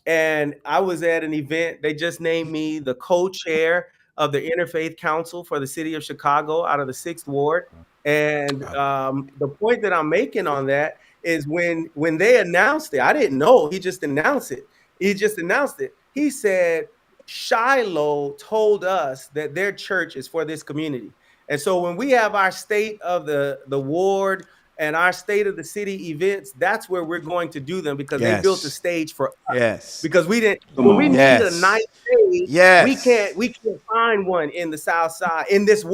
And I was at an event. They just named me the co-chair of the Interfaith Council for the city of Chicago out of the 6th Ward. And the point that I'm making on that is when they announced it, I didn't know. He just announced it. He said, Shiloh told us that their church is for this community. And so when we have our state of the ward and our state of the city events, that's where we're going to do them, because they built a stage for us. Yes. Because we didn't, Come when we on. need a Yes. nice stage, Yes. we can't find one in the South Side, in that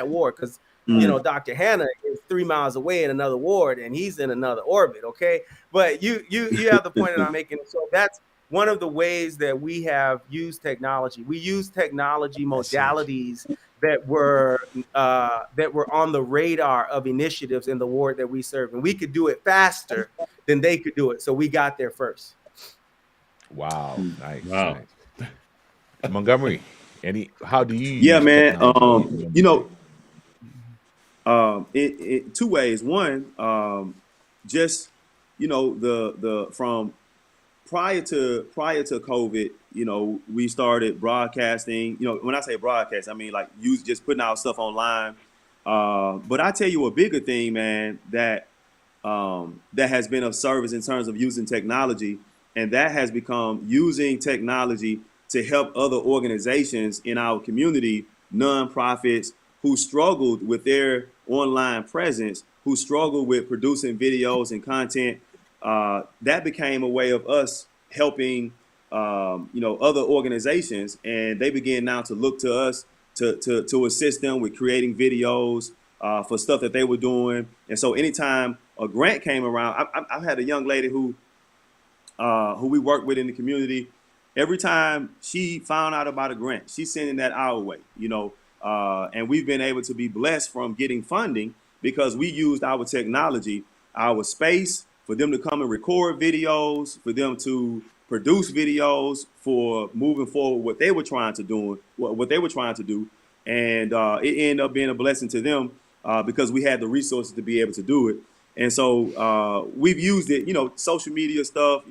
ward, because Dr. Hannah is 3 miles away in another ward and he's in another orbit. Okay. But you have the point that I'm making. So that's one of the ways that we have used technology. We use technology modalities that were on the radar of initiatives in the ward that we serve, and we could do it faster than they could do it. So we got there first. Wow, nice. Wow. Nice. Montgomery, how do you? Yeah, use man. technology? It 2 ways. One, just the from prior to COVID, we started broadcasting. When I say broadcast, I mean like just putting out stuff online. But I tell you a bigger thing, man, that has been of service in terms of using technology, and that has become using technology to help other organizations in our community, nonprofits who struggled with their online presence, who struggled with producing videos and content. That became a way of us helping, other organizations, and they began now to look to us to assist them with creating videos for stuff that they were doing. And so, anytime a grant came around, I've had a young lady who we work with in the community. Every time she found out about a grant, she's sending that our way, and we've been able to be blessed from getting funding because we used our technology, our space, for them to come and record videos, for them to produce videos, for moving forward what they were trying to do, and it ended up being a blessing to them because we had the resources to be able to do it. And so we've used it, social media stuff,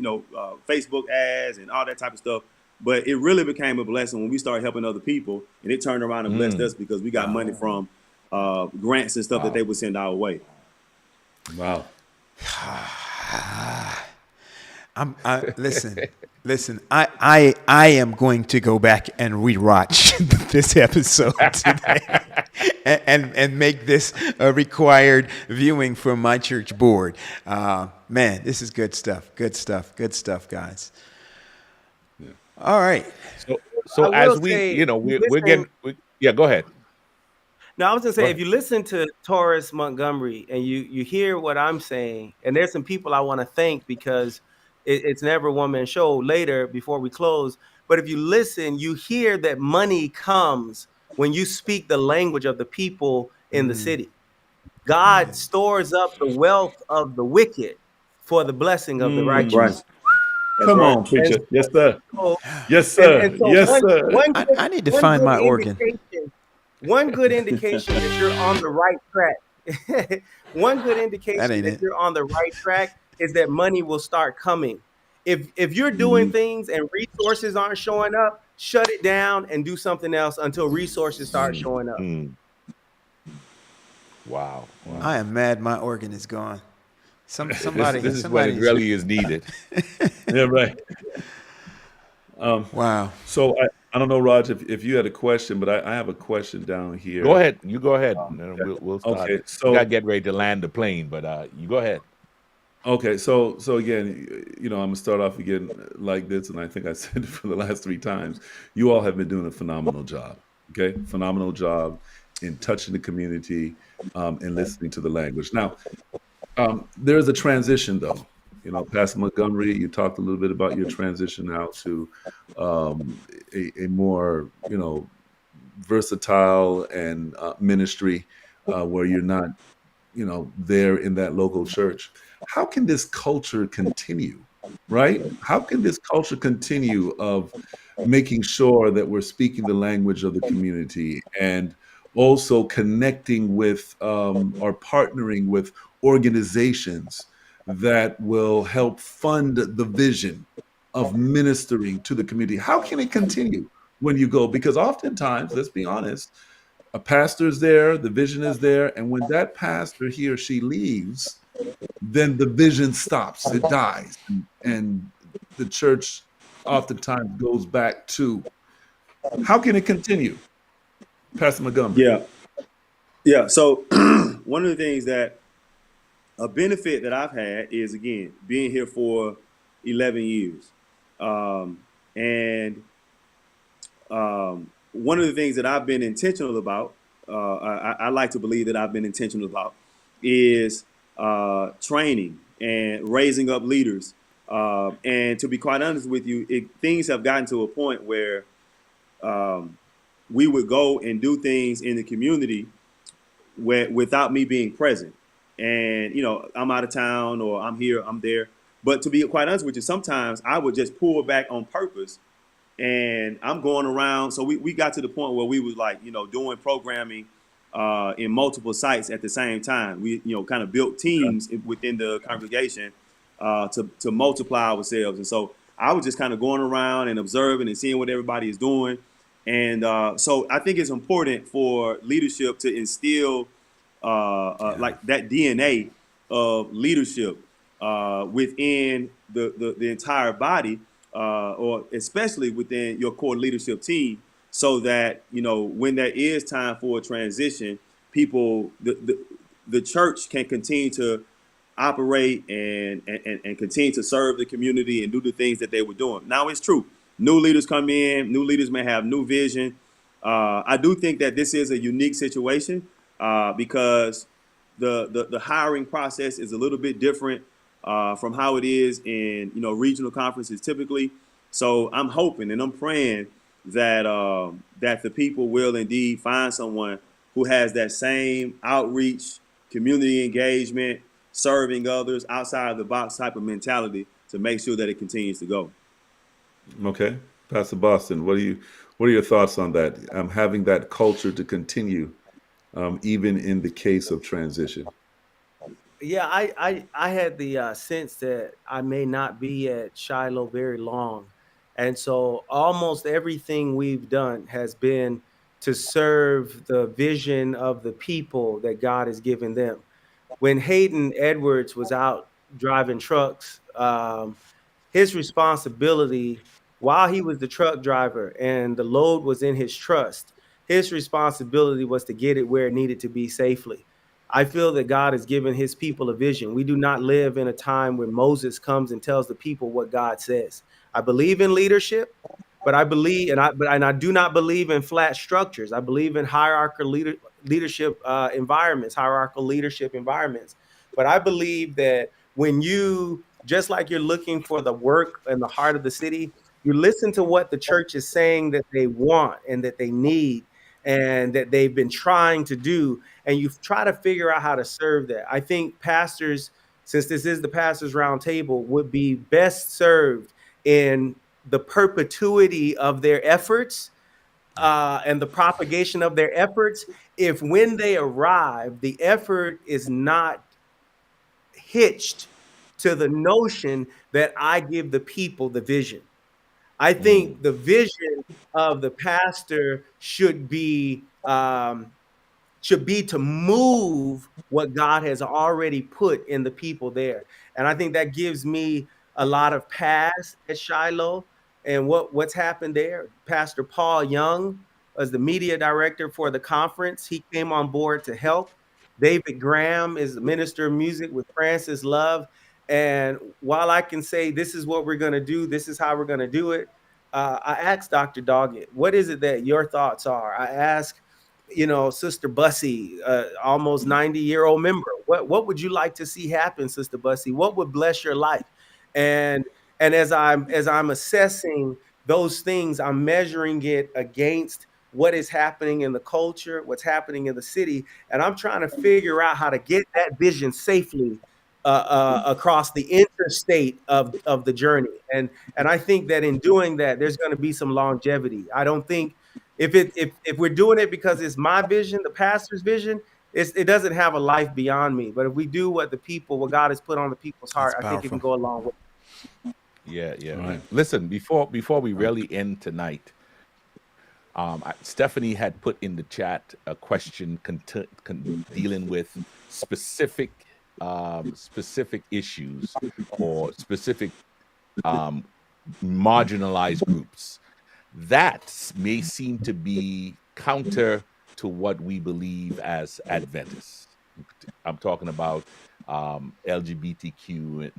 Facebook ads and all that type of stuff. But it really became a blessing when we started helping other people, and it turned around and blessed us because we got money from grants and stuff that they would send our way. Wow. Listen. I am going to go back and rewatch this episode today and make this a required viewing for my church board. Man, this is good stuff. Good stuff, guys. Yeah. All right. So as we're getting. Go ahead. Now, I was going to say, if you listen to Taurus Montgomery and you hear what I'm saying, and there's some people I want to thank because it's never a one-man show later before we close. But if you listen, you hear that money comes when you speak the language of the people in the city. God stores up the wealth of the wicked for the blessing of the righteous. Right. Come on, preacher. Yes, sir. Yes, sir. I need to find my organ. One good indication that you're on the right track. One good indication that you're on the right track is that money will start coming. If you're doing things and resources aren't showing up, shut it down and do something else until resources start showing up. Wow. I am mad my organ is gone. Somebody. This is what really is needed. Yeah, right. Wow. So I don't know, Raj, if you had a question, but I have a question down here. Go ahead. You go ahead. We'll start. Okay, so we gotta get ready to land the plane, but you go ahead. Okay, so again, I'm gonna start off again like this, and I think I said it for the last 3 times. You all have been doing a phenomenal job. Okay, phenomenal job in touching the community and listening to the language. Now, there is a transition, though. Pastor Montgomery, you talked a little bit about your transition now to a more, versatile and ministry where you're not, there in that local church. How can this culture continue, right? How can this culture continue of making sure that we're speaking the language of the community and also connecting with or partnering with organizations that will help fund the vision of ministering to the community. How can it continue when you go? Because oftentimes, let's be honest, a pastor's there, the vision is there, and when that pastor, he or she leaves, then the vision stops, it dies, and the church oftentimes goes back to. How can it continue, Pastor Montgomery? Yeah, yeah. So one of the things that a benefit that I've had is again being here for 11 years, and one of the things that I've been intentional about, I like to believe that I've been intentional about, is training and raising up leaders. And to be quite honest with you, things have gotten to a point where we would go and do things in the community without me being present. And I'm out of town or I'm here, I'm there. But to be quite honest with you, sometimes I would just pull back on purpose, and I'm going around. So we got to the point where we was like, doing programming in multiple sites at the same time. We, kind of built teams within the congregation to multiply ourselves. And so I was just kind of going around and observing and seeing what everybody is doing. And so I think it's important for leadership to instill like that DNA of leadership within the entire body, or especially within your core leadership team, so that when there is time for a transition, the church can continue to operate and continue to serve the community and do the things that they were doing. Now it's true, new leaders come in, new leaders may have new vision. I do think that this is a unique situation because the hiring process is a little bit different from how it is in regional conferences typically. So I'm hoping and I'm praying that that the people will indeed find someone who has that same outreach, community engagement, serving others outside of the box type of mentality to make sure that it continues to go. Okay, Pastor Boston, what are your thoughts on that? Having that culture to continue, even in the case of transition. Yeah, I had the sense that I may not be at Shiloh very long, and so almost everything we've done has been to serve the vision of the people that God has given them. When Hayden Edwards was out driving trucks, his responsibility while he was the truck driver and the load was in his trust, his responsibility was to get it where it needed to be safely. I feel that God has given his people a vision. We do not live in a time when Moses comes and tells the people what God says. I believe in leadership, but I do not believe in flat structures. I believe in leadership environments, hierarchical leadership environments. But I believe that when you, just like you're looking for the work in the heart of the city, you listen to what the church is saying that they want and that they need and that they've been trying to do, and you try to figure out how to serve that. I think pastors, since this is the pastors round table, would be best served in the perpetuity of their efforts and the propagation of their efforts if when they arrive, the effort is not hitched to the notion that I give the people the vision. I think the vision of the pastor should be to move what God has already put in the people there. And I think that gives me a lot of pass at Shiloh and what's happened there. Pastor Paul Young was the media director for the conference. He came on board to help. David Graham is the minister of music with Francis Love. And while I can say this is what we're going to do, this is how we're going to do it, I asked Dr. Doggett, what is it that your thoughts are? I asked, Sister Bussy, almost 90-year-old member, what would you like to see happen, Sister Bussy? What would bless your life? And as I'm assessing those things, I'm measuring it against what is happening in the culture, what's happening in the city, and I'm trying to figure out how to get that vision safely across the interstate of the journey. And I think that in doing that, there's going to be some longevity. I don't think if we're doing it because it's my vision, the pastor's vision, it doesn't have a life beyond me. But if we do what God has put on the people's That's heart, I think it can powerful. go a long way. Yeah, yeah. All right. Listen, before we really end tonight, Stephanie had put in the chat a question dealing with specific specific issues or specific marginalized groups. That may seem to be counter to what we believe as Adventists. I'm talking about LGBTQ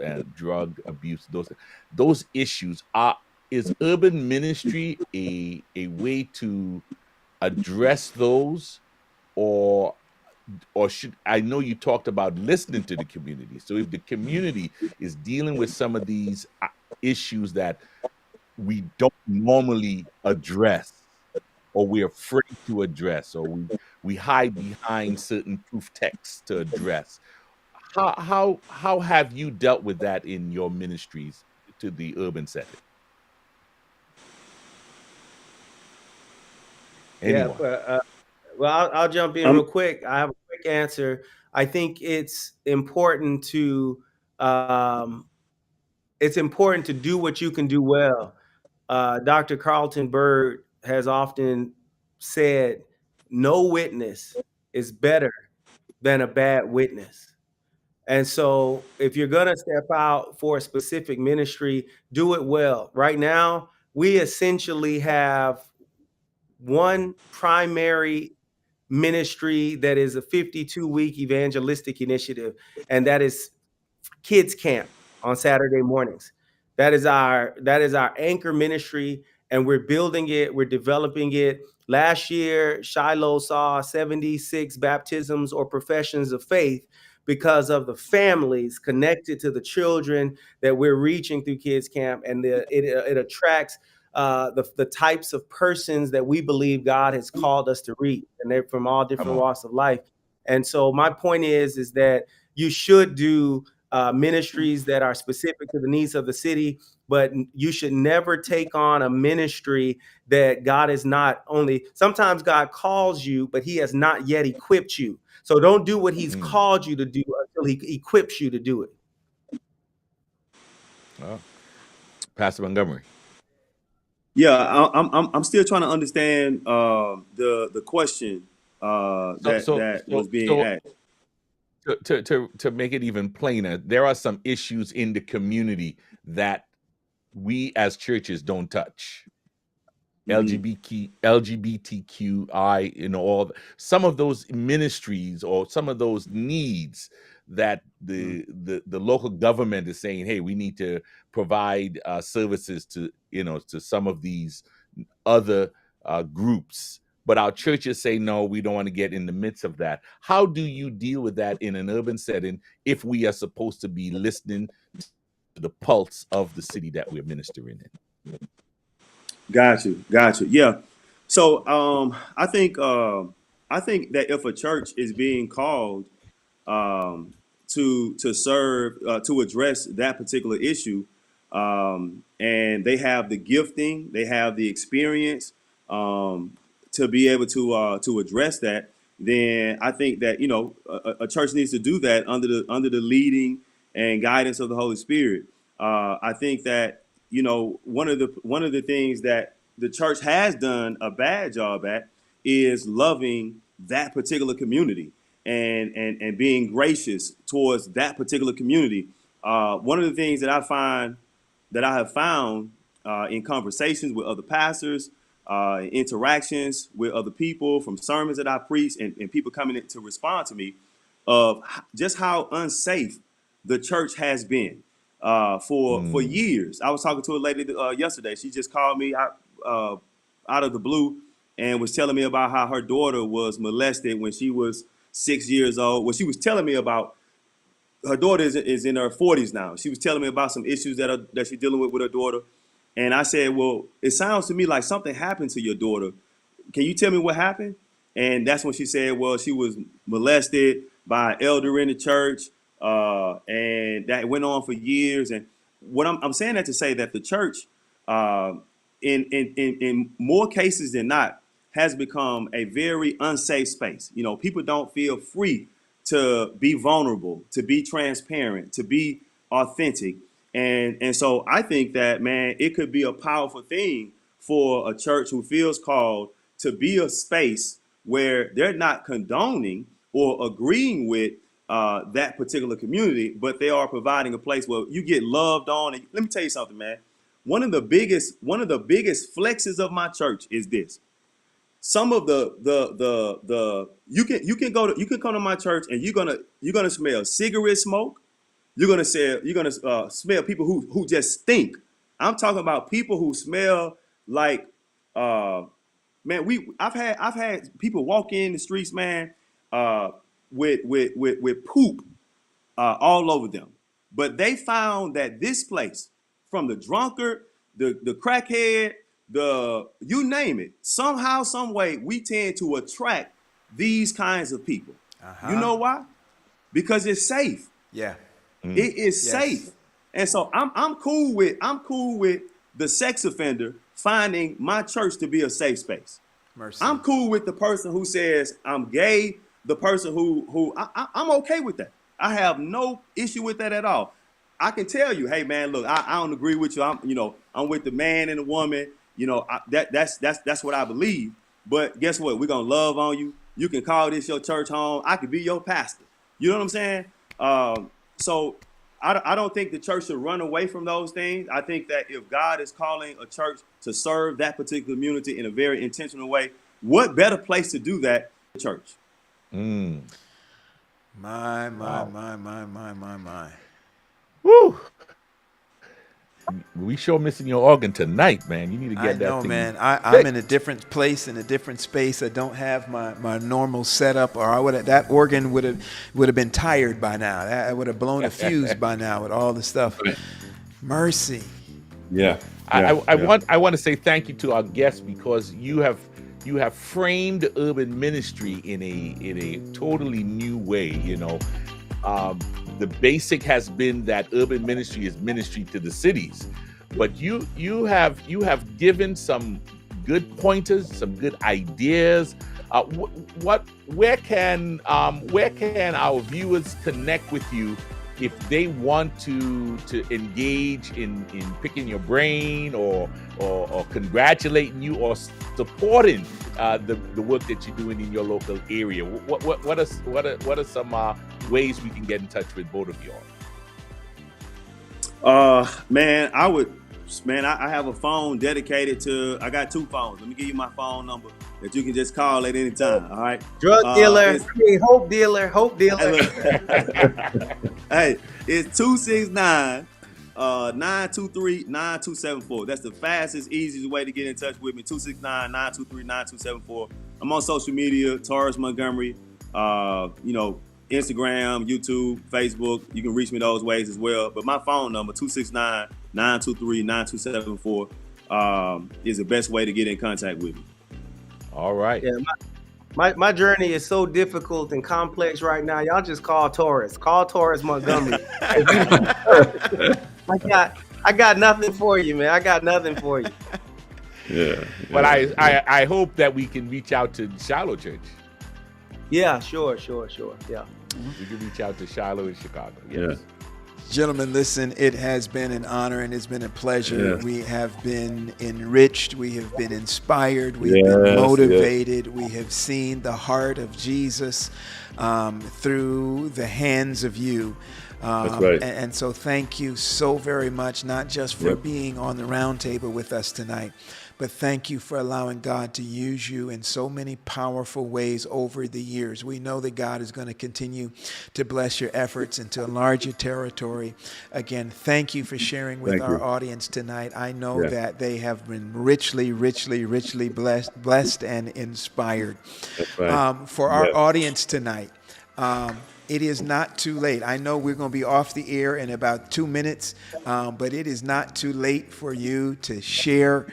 and drug abuse. Those issues are. Is urban ministry a way to address those, or should, I know you talked about listening to the community. So if the community is dealing with some of these issues that we don't normally address, or we're afraid to address, or we hide behind certain proof texts to address, how have you dealt with that in your ministries to the urban setting? Yeah. Anyone? Well, I'll jump in real quick. I have a quick answer. I think um, it's important to do what you can do well. Dr. Carlton Bird has often said, "No witness is better than a bad witness." And so, if you're going to step out for a specific ministry, do it well. Right now, we essentially have one primary ministry that is a 52-week evangelistic initiative, and that is kids camp on Saturday mornings. That is our anchor ministry, and we're building it, we're developing it. Last year, Shiloh saw 76 baptisms or professions of faith because of the families connected to the children that we're reaching through kids camp, and it attracts the types of persons that we believe God has called us to reach, and they're from all Come different on. walks of life. And so my point is that you should do ministries that are specific to the needs of the city, but you should never take on a ministry that God is not only. Sometimes God calls you, but He has not yet equipped you. So don't do what He's Mm. called you to do until He equips you to do it. Well, Pastor Montgomery. Yeah, I'm still trying to understand the question So so that so was being so asked. to make it even plainer, there are some issues in the community that we as churches don't touch. Mhm. LGBTQI, some of those ministries or some of those needs that the local government is saying, hey, we need to provide services to some of these other groups. But our churches say, no, we don't want to get in the midst of that. How do you deal with that in an urban setting if we are supposed to be listening to the pulse of the city that we're ministering in? Got you. Yeah. So I think that if a church is being called to serve to address that particular issue, and they have the gifting, they have the experience to be able to address that, then I think that a church needs to do that under the leading and guidance of the Holy Spirit. I think that one of the things that the church has done a bad job at is loving that particular community and being gracious towards that particular community. One of the things that I have found in conversations with other pastors, interactions with other people from sermons that I preach, and people coming in to respond to me of just how unsafe the church has been for Mm. years. I was talking to a lady yesterday. She just called me out of the blue and was telling me about how her daughter was molested when she was 6 years old. Well, she was telling me about her daughter is in her 40s now. She was telling me about some issues that she's dealing with her daughter. And I said, well, it sounds to me like something happened to your daughter. Can you tell me what happened? And that's when she said, well, she was molested by an elder in the church, and that went on for years. And what I'm saying that to say that the church, in more cases than not, has become a very unsafe space. You know, people don't feel free to be vulnerable, to be transparent, to be authentic. And so I think that, man, it could be a powerful thing for a church who feels called to be a space where they're not condoning or agreeing with that particular community, but they are providing a place where you get loved on. And let me tell you something, man. One of the biggest flexes of my church is this. Some of the you can come to my church and you're gonna smell cigarette smoke. You're gonna smell people who just stink. I'm talking about people who smell like man. I've had people walk in the streets, man, with poop all over them. But they found that this place, from the drunkard, the crackhead, the you name it, somehow, some way, we tend to attract these kinds of people. You know why? Because it's safe. Yeah. It is Yes. safe. And so I'm cool with the sex offender finding my church to be a safe space. Mercy. I'm cool with the person who says I'm gay, the person who I'm okay with that. I have no issue with that at all. I can tell you, hey man, look, I don't agree with you. I'm with the man and the woman. You know, that's what I believe. But guess what? We're gonna love on you. You can call this your church home. I could be your pastor. You know what I'm saying? So I don't think the church should run away from those things. I think that if God is calling a church to serve that particular community in a very intentional way, what better place to do that than the church? My. Woo! We sure missing your organ tonight, man. You need to get I that know, thing. man. I'm in a different place, in a different space. I don't have my normal setup, or that organ would have been tired by now. I would have blown a fuse by now with all the stuff. Mercy. Yeah. I want to say thank you to our guests, because you have framed urban ministry in a totally new way. You know, the basic has been that urban ministry is ministry to the cities, but you have given some good pointers, some good ideas. Where can our viewers connect with you if they want to engage in picking your brain or congratulating you or supporting the work that you're doing in your local area? What are some ways we can get in touch with both of y'all? I have a phone dedicated to. I got two phones. Let me give you my phone number that you can just call at any time. All right. Drug dealer, hope dealer. Hey, it's 269-923-9274. That's the fastest, easiest way to get in touch with me. 269-923-9274. I'm on social media, Taurus Montgomery. Instagram, YouTube, Facebook. You can reach me those ways as well. But my phone number, 269-923-9274, is the best way to get in contact with me. All right. Yeah, my journey is so difficult and complex right now. Y'all just call Taurus. Call Taurus Montgomery. I got nothing for you, man. I got nothing for you. Yeah. But I hope that we can reach out to Shiloh Church. Yeah, sure. Yeah. We can reach out to Shiloh in Chicago. Yes. Yeah. Gentlemen, listen, it has been an honor and it's been a pleasure. Yes. We have been enriched. We have been inspired. We've been motivated. We have seen the heart of Jesus through the hands of you. That's right. And so thank you so very much, not just for being on the round table with us tonight, but thank you for allowing God to use you in so many powerful ways over the years. We know that God is going to continue to bless your efforts and to enlarge your territory. Again, thank you for sharing with our audience tonight. I know that they have been richly blessed and inspired. That's right. For our audience tonight, it is not too late. I know we're going to be off the air in about 2 minutes, but it is not too late for you to share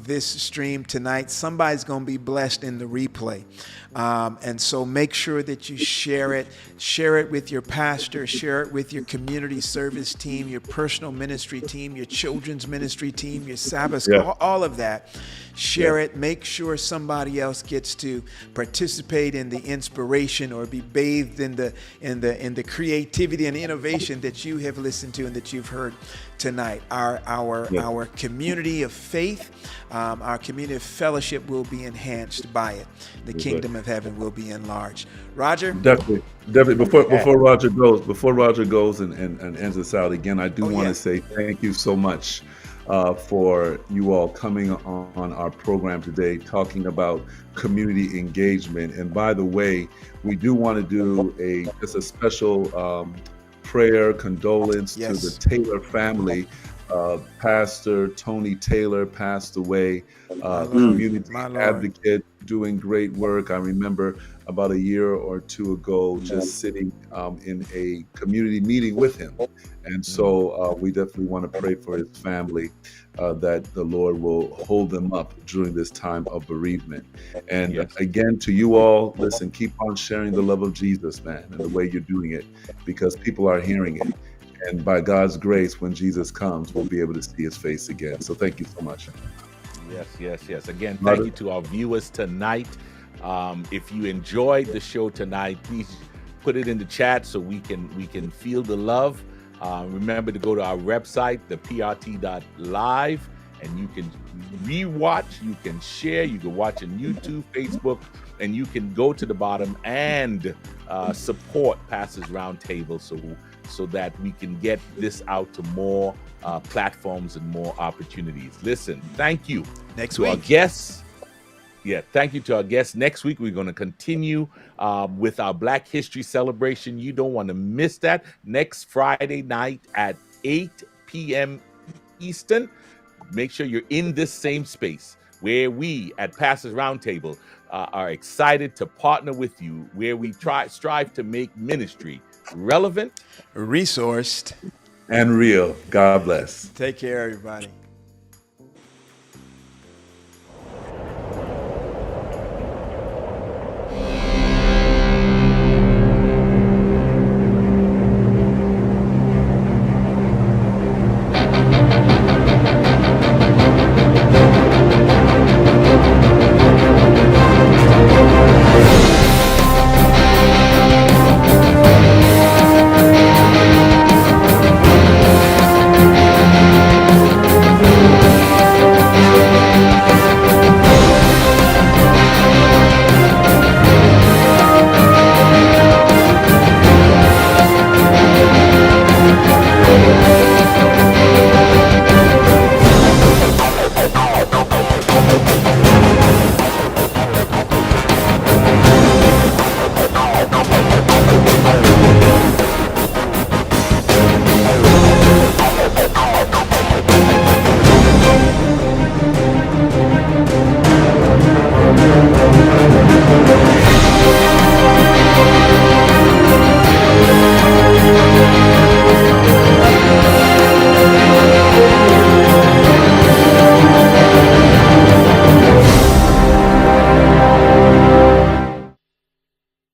this stream tonight. Somebody's going to be blessed in the replay. And so make sure that you share it. Share it with your pastor. Share it with your community service team, your personal ministry team, your children's ministry team, your Sabbath school, all of that. Share it. Make sure somebody else gets to participate in the inspiration or be bathed in the creativity and innovation that you have listened to and that you've heard tonight. Our community of faith, our community of fellowship will be enhanced by it. The kingdom of heaven will be enlarged. Roger? Definitely. Before Roger goes and ends us out again, I do want to say thank you so much for you all coming on our program today, talking about community engagement. And by the way, we do want to do just a special prayer condolence to the Taylor family. Pastor Tony Taylor passed away, community advocate, doing great work. I remember about a year or two ago just sitting in a community meeting with him. And so we definitely want to pray for his family, that the Lord will hold them up during this time of bereavement. And again, to you all, listen, keep on sharing the love of Jesus, man, and the way you're doing it, because people are hearing it. And by God's grace, when Jesus comes, we'll be able to see his face again. So thank you so much. Yes. Again, thank you to our viewers tonight. If you enjoyed the show tonight, please put it in the chat so we can feel the love. Remember to go to our website, theprt.live, and you can rewatch, you can share, you can watch on YouTube, Facebook, and you can go to the bottom and support Pastors Roundtable so that we can get this out to more platforms and more opportunities. Listen, thank you to our guests. Thank you to our guests. Next week, we're going to continue with our Black History celebration. You don't want to miss that. Next Friday night at 8 p.m. Eastern. Make sure you're in this same space where we at Pastors Roundtable are excited to partner with you, where we strive to make ministry relevant, resourced, and real. God bless. Take care, everybody.